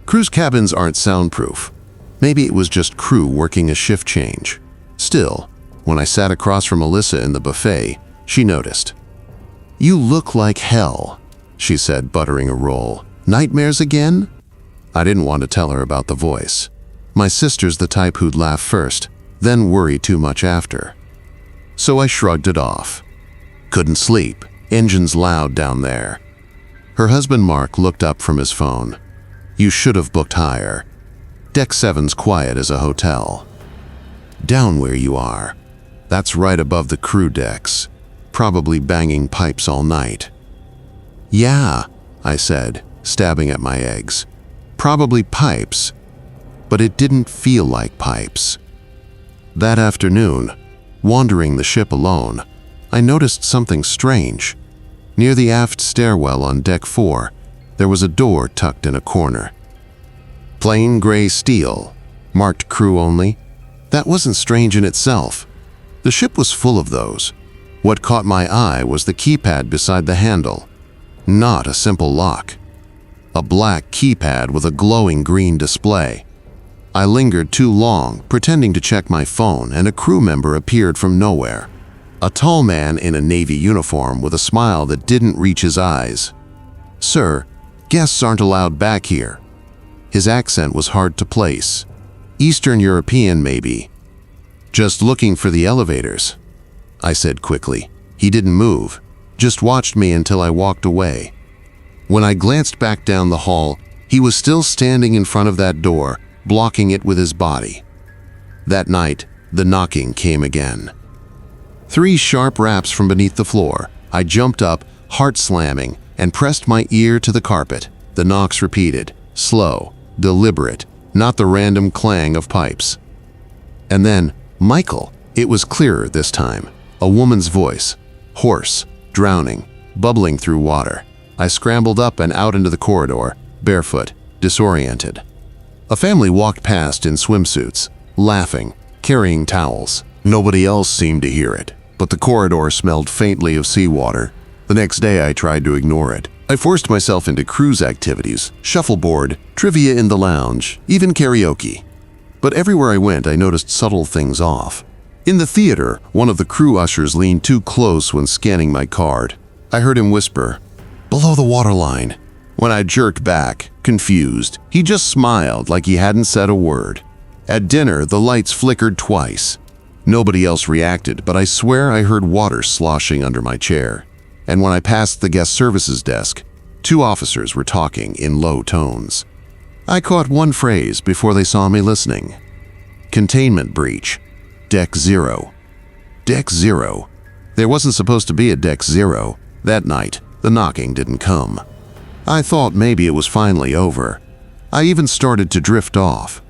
[SPEAKER 1] Cruise cabins aren't soundproof. Maybe it was just crew working a shift change. Still, when I sat across from Alyssa in the buffet, she noticed. You look like hell, she said, buttering a roll. Nightmares again? I didn't want to tell her about the voice. My sister's the type who'd laugh first, then worry too much after. So I shrugged it off. Couldn't sleep. Engines loud down there. Her husband Mark looked up from his phone. You should have booked higher. Deck 7's quiet as a hotel. Down where you are. That's right above the crew decks. Probably banging pipes all night. Yeah, I said, stabbing at my eggs. Probably pipes. But it didn't feel like pipes. That afternoon, wandering the ship alone, I noticed something strange. Near the aft stairwell on deck 4, there was a door tucked in a corner. Plain gray steel, marked crew only. That wasn't strange in itself. The ship was full of those. What caught my eye was the keypad beside the handle. Not a simple lock. A black keypad with a glowing green display. I lingered too long, pretending to check my phone, and a crew member appeared from nowhere. A tall man in a Navy uniform with a smile that didn't reach his eyes. "Sir, guests aren't allowed back here." His accent was hard to place. Eastern European, maybe. "Just looking for the elevators," I said quickly. He didn't move, just watched me until I walked away. When I glanced back down the hall, he was still standing in front of that door, blocking it with his body. That night, the knocking came again. 3 sharp raps from beneath the floor. I jumped up, heart slamming, and pressed my ear to the carpet. The knocks repeated, slow, deliberate, not the random clang of pipes. And then, Michael. It was clearer this time. A woman's voice, hoarse, drowning, bubbling through water. I scrambled up and out into the corridor, barefoot, disoriented. A family walked past in swimsuits, laughing, carrying towels. Nobody else seemed to hear it, but the corridor smelled faintly of seawater. The next day I tried to ignore it. I forced myself into cruise activities, shuffleboard, trivia in the lounge, even karaoke. But everywhere I went, I noticed subtle things off. In the theater, one of the crew ushers leaned too close when scanning my card. I heard him whisper, "Below the waterline." When I jerked back, confused, he just smiled like he hadn't said a word. At dinner, the lights flickered twice. Nobody else reacted, but I swear I heard water sloshing under my chair. And when I passed the guest services desk, 2 officers were talking in low tones. I caught one phrase before they saw me listening. Containment breach. Deck 0. Deck 0. There wasn't supposed to be a Deck 0. That night, the knocking didn't come. I thought maybe it was finally over. I even started to drift off.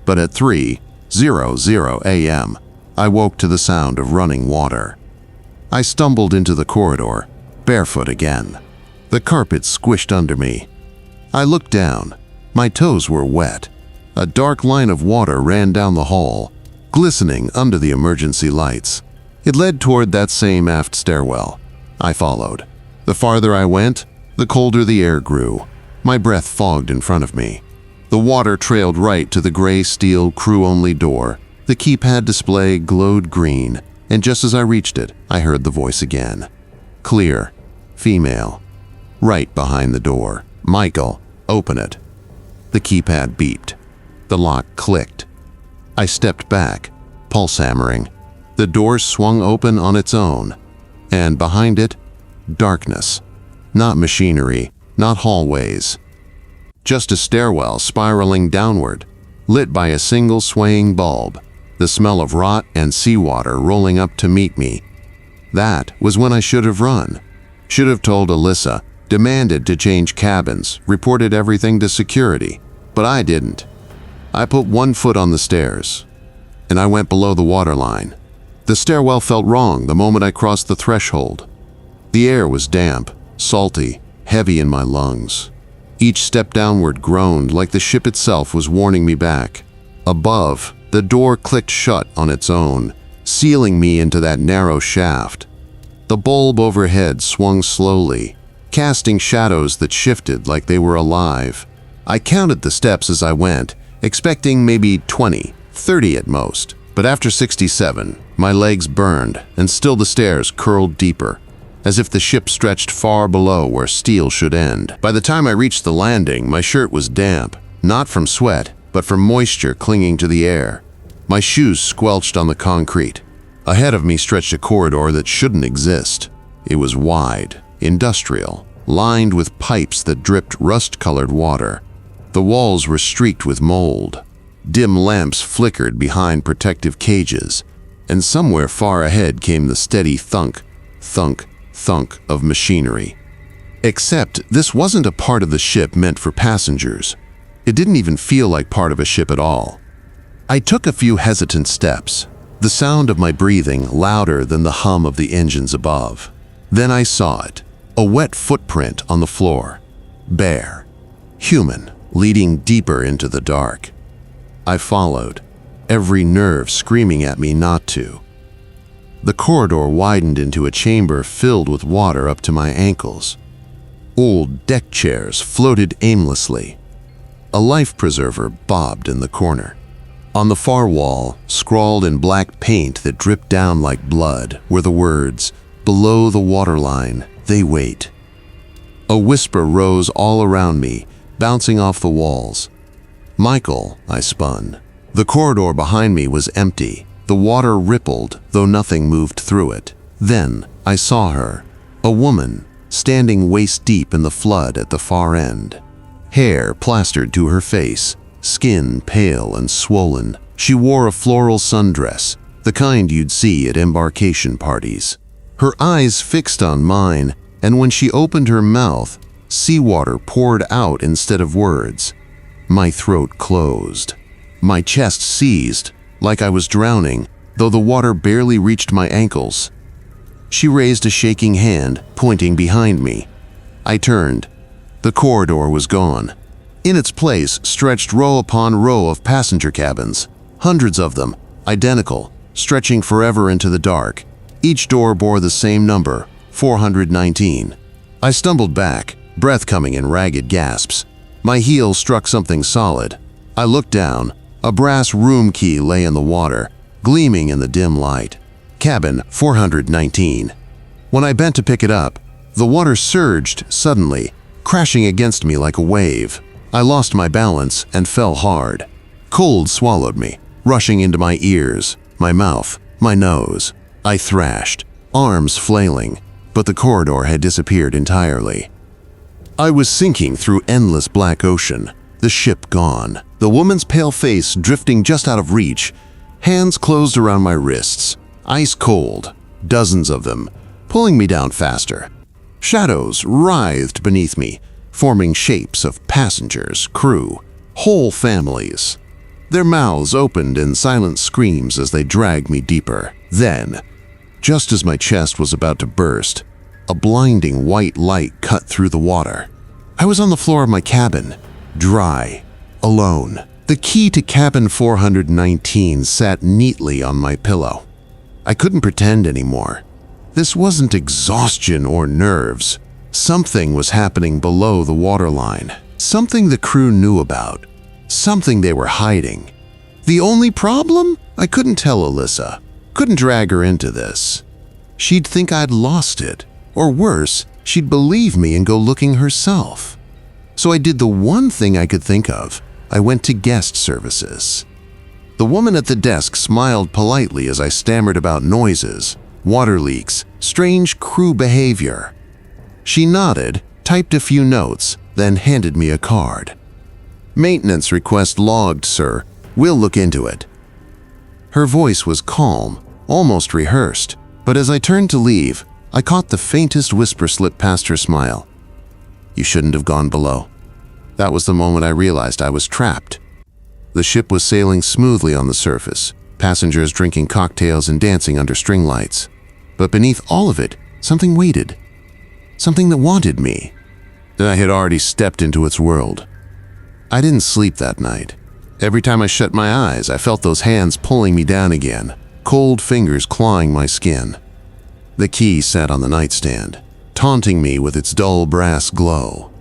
[SPEAKER 1] But at 3:00 a.m., I woke to the sound of running water. I stumbled into the corridor, barefoot again. The carpet squished under me. I looked down. My toes were wet. A dark line of water ran down the hall, glistening under the emergency lights. It led toward that same aft stairwell. I followed. The farther I went, the colder the air grew. My breath fogged in front of me. The water trailed right to the gray steel crew-only door. The keypad display glowed green, and just as I reached it, I heard the voice again. Clear. Female. Right behind the door. "Michael, open it." The keypad beeped. The lock clicked. I stepped back, pulse hammering. The door swung open on its own, and behind it, darkness. Not machinery, not hallways. Just a stairwell spiraling downward, lit by a single swaying bulb, the smell of rot and seawater rolling up to meet me. That was when I should have run. Should have told Alyssa, demanded to change cabins, reported everything to security. But I didn't. I put one foot on the stairs, and I went below the waterline. The stairwell felt wrong the moment I crossed the threshold. The air was damp, salty, heavy in my lungs. Each step downward groaned like the ship itself was warning me back. Above, the door clicked shut on its own, sealing me into that narrow shaft. The bulb overhead swung slowly, casting shadows that shifted like they were alive. I counted the steps as I went, expecting maybe 20, 30 at most. But after 67, my legs burned, and still the stairs curled deeper, as if the ship stretched far below where steel should end. By the time I reached the landing, my shirt was damp, not from sweat, but from moisture clinging to the air. My shoes squelched on the concrete. Ahead of me stretched a corridor that shouldn't exist. It was wide, industrial, lined with pipes that dripped rust-colored water. The walls were streaked with mold. Dim lamps flickered behind protective cages, and somewhere far ahead came the steady thunk, thunk, thunk of machinery. Except this wasn't a part of the ship meant for passengers. It didn't even feel like part of a ship at all. I took a few hesitant steps, the sound of my breathing louder than the hum of the engines above. Then I saw it, a wet footprint on the floor, bare, human, leading deeper into the dark. I followed, every nerve screaming at me not to. The corridor widened into a chamber filled with water up to my ankles. Old deck chairs floated aimlessly. A life preserver bobbed in the corner. On the far wall, scrawled in black paint that dripped down like blood, were the words, "Below the waterline, they wait." A whisper rose all around me, bouncing off the walls. "Michael," I spun. The corridor behind me was empty. The water rippled, though nothing moved through it. Then I saw her, a woman, standing waist-deep in the flood at the far end. Hair plastered to her face, skin pale and swollen. She wore a floral sundress, the kind you'd see at embarkation parties. Her eyes fixed on mine, and when she opened her mouth, seawater poured out instead of words. My throat closed. My chest seized, like I was drowning, though the water barely reached my ankles. She raised a shaking hand, pointing behind me. I turned. The corridor was gone. In its place stretched row upon row of passenger cabins, hundreds of them, identical, stretching forever into the dark. Each door bore the same number, 419. I stumbled back, breath coming in ragged gasps. My heel struck something solid. I looked down. A brass room key lay in the water, gleaming in the dim light. Cabin 419. When I bent to pick it up, the water surged suddenly, crashing against me like a wave. I lost my balance and fell hard. Cold swallowed me, rushing into my ears, my mouth, my nose. I thrashed, arms flailing, but the corridor had disappeared entirely. I was sinking through endless black ocean, the ship gone, the woman's pale face drifting just out of reach, hands closed around my wrists, ice cold, dozens of them, pulling me down faster. Shadows writhed beneath me, forming shapes of passengers, crew, whole families. Their mouths opened in silent screams as they dragged me deeper. Then, just as my chest was about to burst, a blinding white light cut through the water. I was on the floor of my cabin, dry, alone. The key to cabin 419 sat neatly on my pillow. I couldn't pretend anymore. This wasn't exhaustion or nerves. Something was happening below the waterline. Something the crew knew about. Something they were hiding. The only problem? I couldn't tell Alyssa. Couldn't drag her into this. She'd think I'd lost it. Or worse, she'd believe me and go looking herself. So I did the one thing I could think of. I went to guest services. The woman at the desk smiled politely as I stammered about noises, water leaks, strange crew behavior. She nodded, typed a few notes, then handed me a card. "Maintenance request logged, sir. We'll look into it." Her voice was calm, almost rehearsed, but as I turned to leave, I caught the faintest whisper slip past her smile. "You shouldn't have gone below." That was the moment I realized I was trapped. The ship was sailing smoothly on the surface, passengers drinking cocktails and dancing under string lights. But beneath all of it, something waited. Something that wanted me. Then I had already stepped into its world. I didn't sleep that night. Every time I shut my eyes, I felt those hands pulling me down again, cold fingers clawing my skin. The key sat on the nightstand, taunting me with its dull brass glow.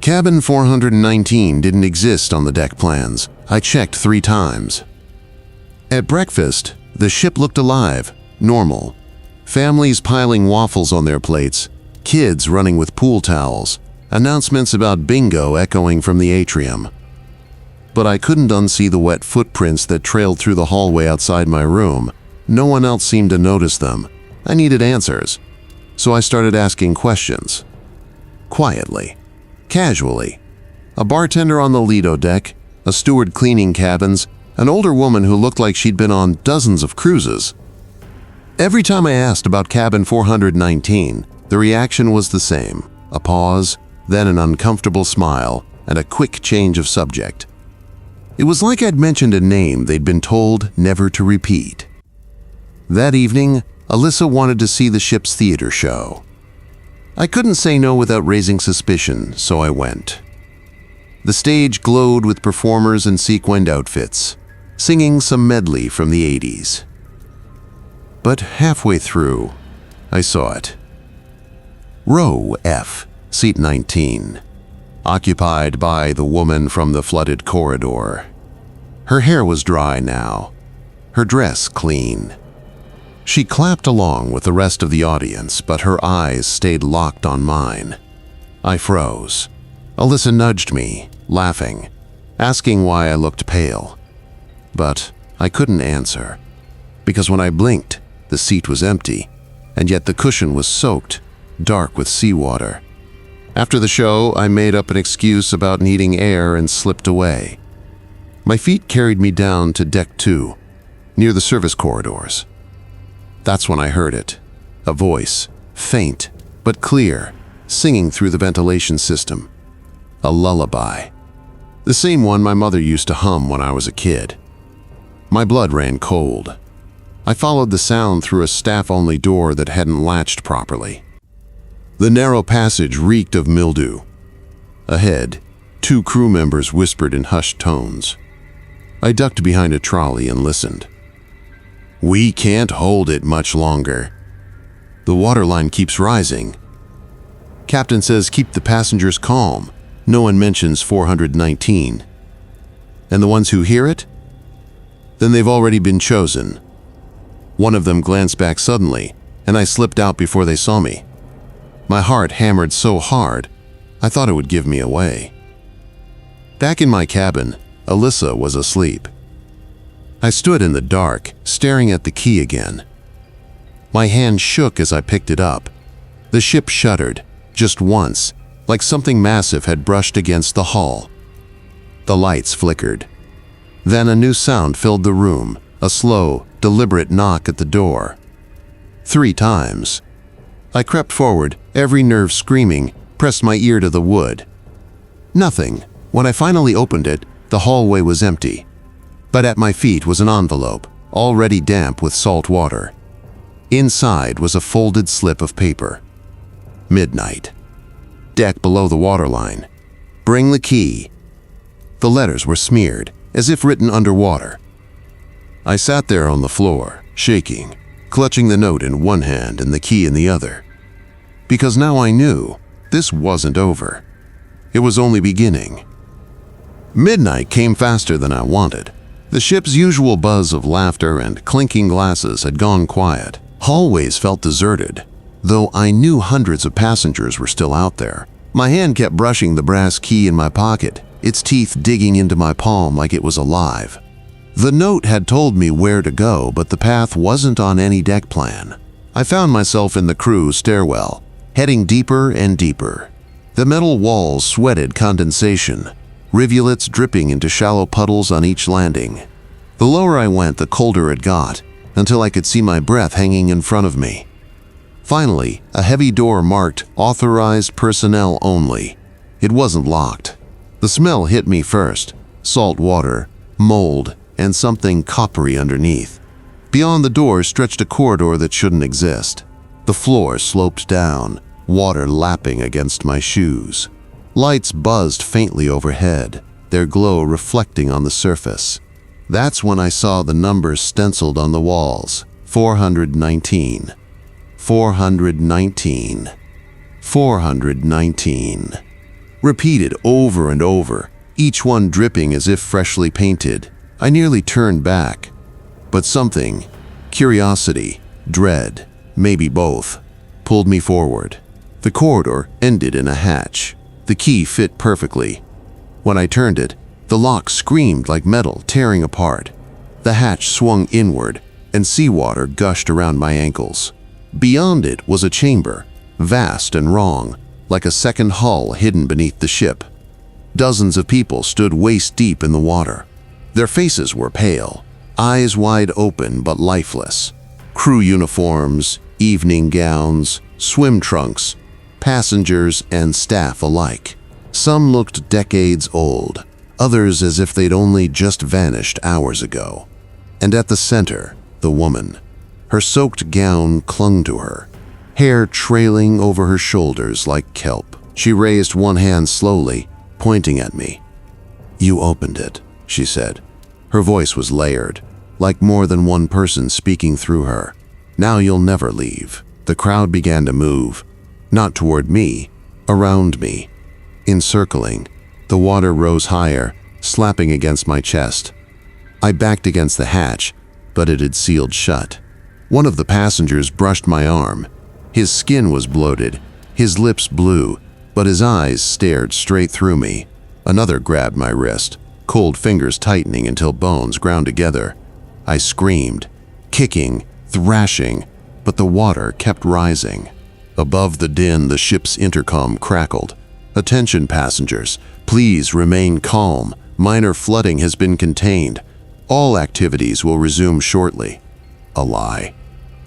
[SPEAKER 1] Cabin 419 didn't exist on the deck plans. I checked 3 times. At breakfast, the ship looked alive, normal. Families piling waffles on their plates, kids running with pool towels, announcements about bingo echoing from the atrium. But I couldn't unsee the wet footprints that trailed through the hallway outside my room. No one else seemed to notice them. I needed answers. So I started asking questions. Quietly. Casually. A bartender on the Lido deck, a steward cleaning cabins, an older woman who looked like she'd been on dozens of cruises. Every time I asked about cabin 419, the reaction was the same. A pause, then an uncomfortable smile, and a quick change of subject. It was like I'd mentioned a name they'd been told never to repeat. That evening, Alyssa wanted to see the ship's theater show. I couldn't say no without raising suspicion, so I went. The stage glowed with performers in sequined outfits, singing some medley from the 80s. but halfway through, I saw it. Row F, seat 19, occupied by the woman from the flooded corridor. Her hair was dry now, her dress clean. She clapped along with the rest of the audience, but her eyes stayed locked on mine. I froze. Alyssa nudged me, laughing, asking why I looked pale. But I couldn't answer, because when I blinked, the seat was empty, and yet the cushion was soaked, dark with seawater. After the show, I made up an excuse about needing air and slipped away. My feet carried me down to deck 2, near the service corridors. That's when I heard it, a voice, faint but clear, singing through the ventilation system. A lullaby. The same one my mother used to hum when I was a kid. My blood ran cold. I followed the sound through a staff-only door that hadn't latched properly. The narrow passage reeked of mildew. Ahead, 2 crew members whispered in hushed tones. I ducked behind a trolley and listened. "We can't hold it much longer. The waterline keeps rising. Captain says keep the passengers calm. No one mentions 419. And the ones who hear it? Then they've already been chosen." One of them glanced back suddenly, and I slipped out before they saw me. My heart hammered so hard, I thought it would give me away. Back in my cabin, Alyssa was asleep. I stood in the dark, staring at the key again. My hand shook as I picked it up. The ship shuddered, just once, like something massive had brushed against the hull. The lights flickered. Then a new sound filled the room, a slow, deliberate knock at the door. 3 times. I crept forward, every nerve screaming, pressed my ear to the wood. Nothing. When I finally opened it, the hallway was empty. But at my feet was an envelope, already damp with salt water. Inside was a folded slip of paper. Midnight. Deck below the waterline. Bring the key. The letters were smeared, as if written underwater. I sat there on the floor, shaking, clutching the note in one hand and the key in the other. Because now I knew this wasn't over. It was only beginning. Midnight came faster than I wanted. The ship's usual buzz of laughter and clinking glasses had gone quiet. Hallways felt deserted, though I knew hundreds of passengers were still out there. My hand kept brushing the brass key in my pocket, its teeth digging into my palm like it was alive. The note had told me where to go, but the path wasn't on any deck plan. I found myself in the crew stairwell, heading deeper and deeper. The metal walls sweated condensation, rivulets dripping into shallow puddles on each landing. The lower I went, the colder it got, until I could see my breath hanging in front of me. Finally, a heavy door marked "Authorized Personnel Only." It wasn't locked. The smell hit me first: salt water, mold, and something coppery underneath. Beyond the door stretched a corridor that shouldn't exist. The floor sloped down, water lapping against my shoes. Lights buzzed faintly overhead, their glow reflecting on the surface. That's when I saw the numbers stenciled on the walls: 419. 419. 419. Repeated over and over, each one dripping as if freshly painted. I nearly turned back. But something, curiosity, dread, maybe both, pulled me forward. The corridor ended in a hatch. The key fit perfectly. When I turned it, the lock screamed like metal tearing apart. The hatch swung inward, and seawater gushed around my ankles. Beyond it was a chamber, vast and wrong, like a second hull hidden beneath the ship. Dozens of people stood waist-deep in the water. Their faces were pale, eyes wide open but lifeless. Crew uniforms, evening gowns, swim trunks, passengers and staff alike. Some looked decades old, others as if they'd only just vanished hours ago. And at the center, the woman. Her soaked gown clung to her, hair trailing over her shoulders like kelp. She raised one hand slowly, pointing at me. "You opened it," she said. Her voice was layered, like more than one person speaking through her. Now you'll never leave." The crowd began to move, not toward me, around me. Encircling, the water rose higher, slapping against my chest. I backed against the hatch, but it had sealed shut. One of the passengers brushed my arm. His skin was bloated, his lips blue, but his eyes stared straight through me. Another grabbed my wrist, cold fingers tightening until bones ground together. I screamed, kicking, thrashing, but the water kept rising. Above the din, the ship's intercom crackled. "Attention passengers, please remain calm. Minor flooding has been contained. All activities will resume shortly." A lie.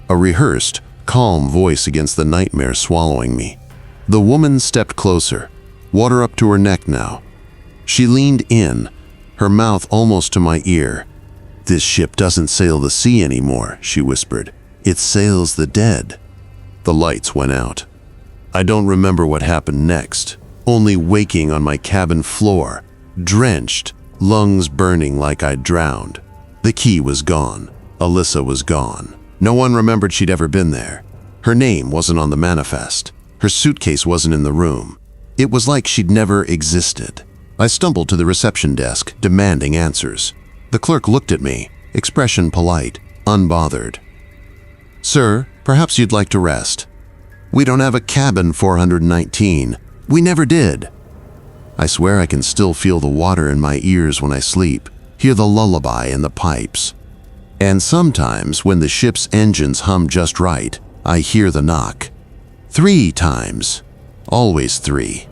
[SPEAKER 1] A rehearsed, calm voice against the nightmare swallowing me. The woman stepped closer, water up to her neck now. She leaned in, her mouth almost to my ear. "This ship doesn't sail the sea anymore," she whispered. "It sails the dead." The lights went out. I don't remember what happened next, only waking on my cabin floor, drenched, lungs burning like I'd drowned. The key was gone. Alyssa was gone. No one remembered she'd ever been there. Her name wasn't on the manifest. Her suitcase wasn't in the room. It was like she'd never existed. I stumbled to the reception desk, demanding answers. The clerk looked at me, expression polite, unbothered. "Sir, perhaps you'd like to rest." "We don't have a cabin 419. We never did." I swear I can still feel the water in my ears when I sleep, hear the lullaby in the pipes. And sometimes, when the ship's engines hum just right, I hear the knock. 3 times. Always 3.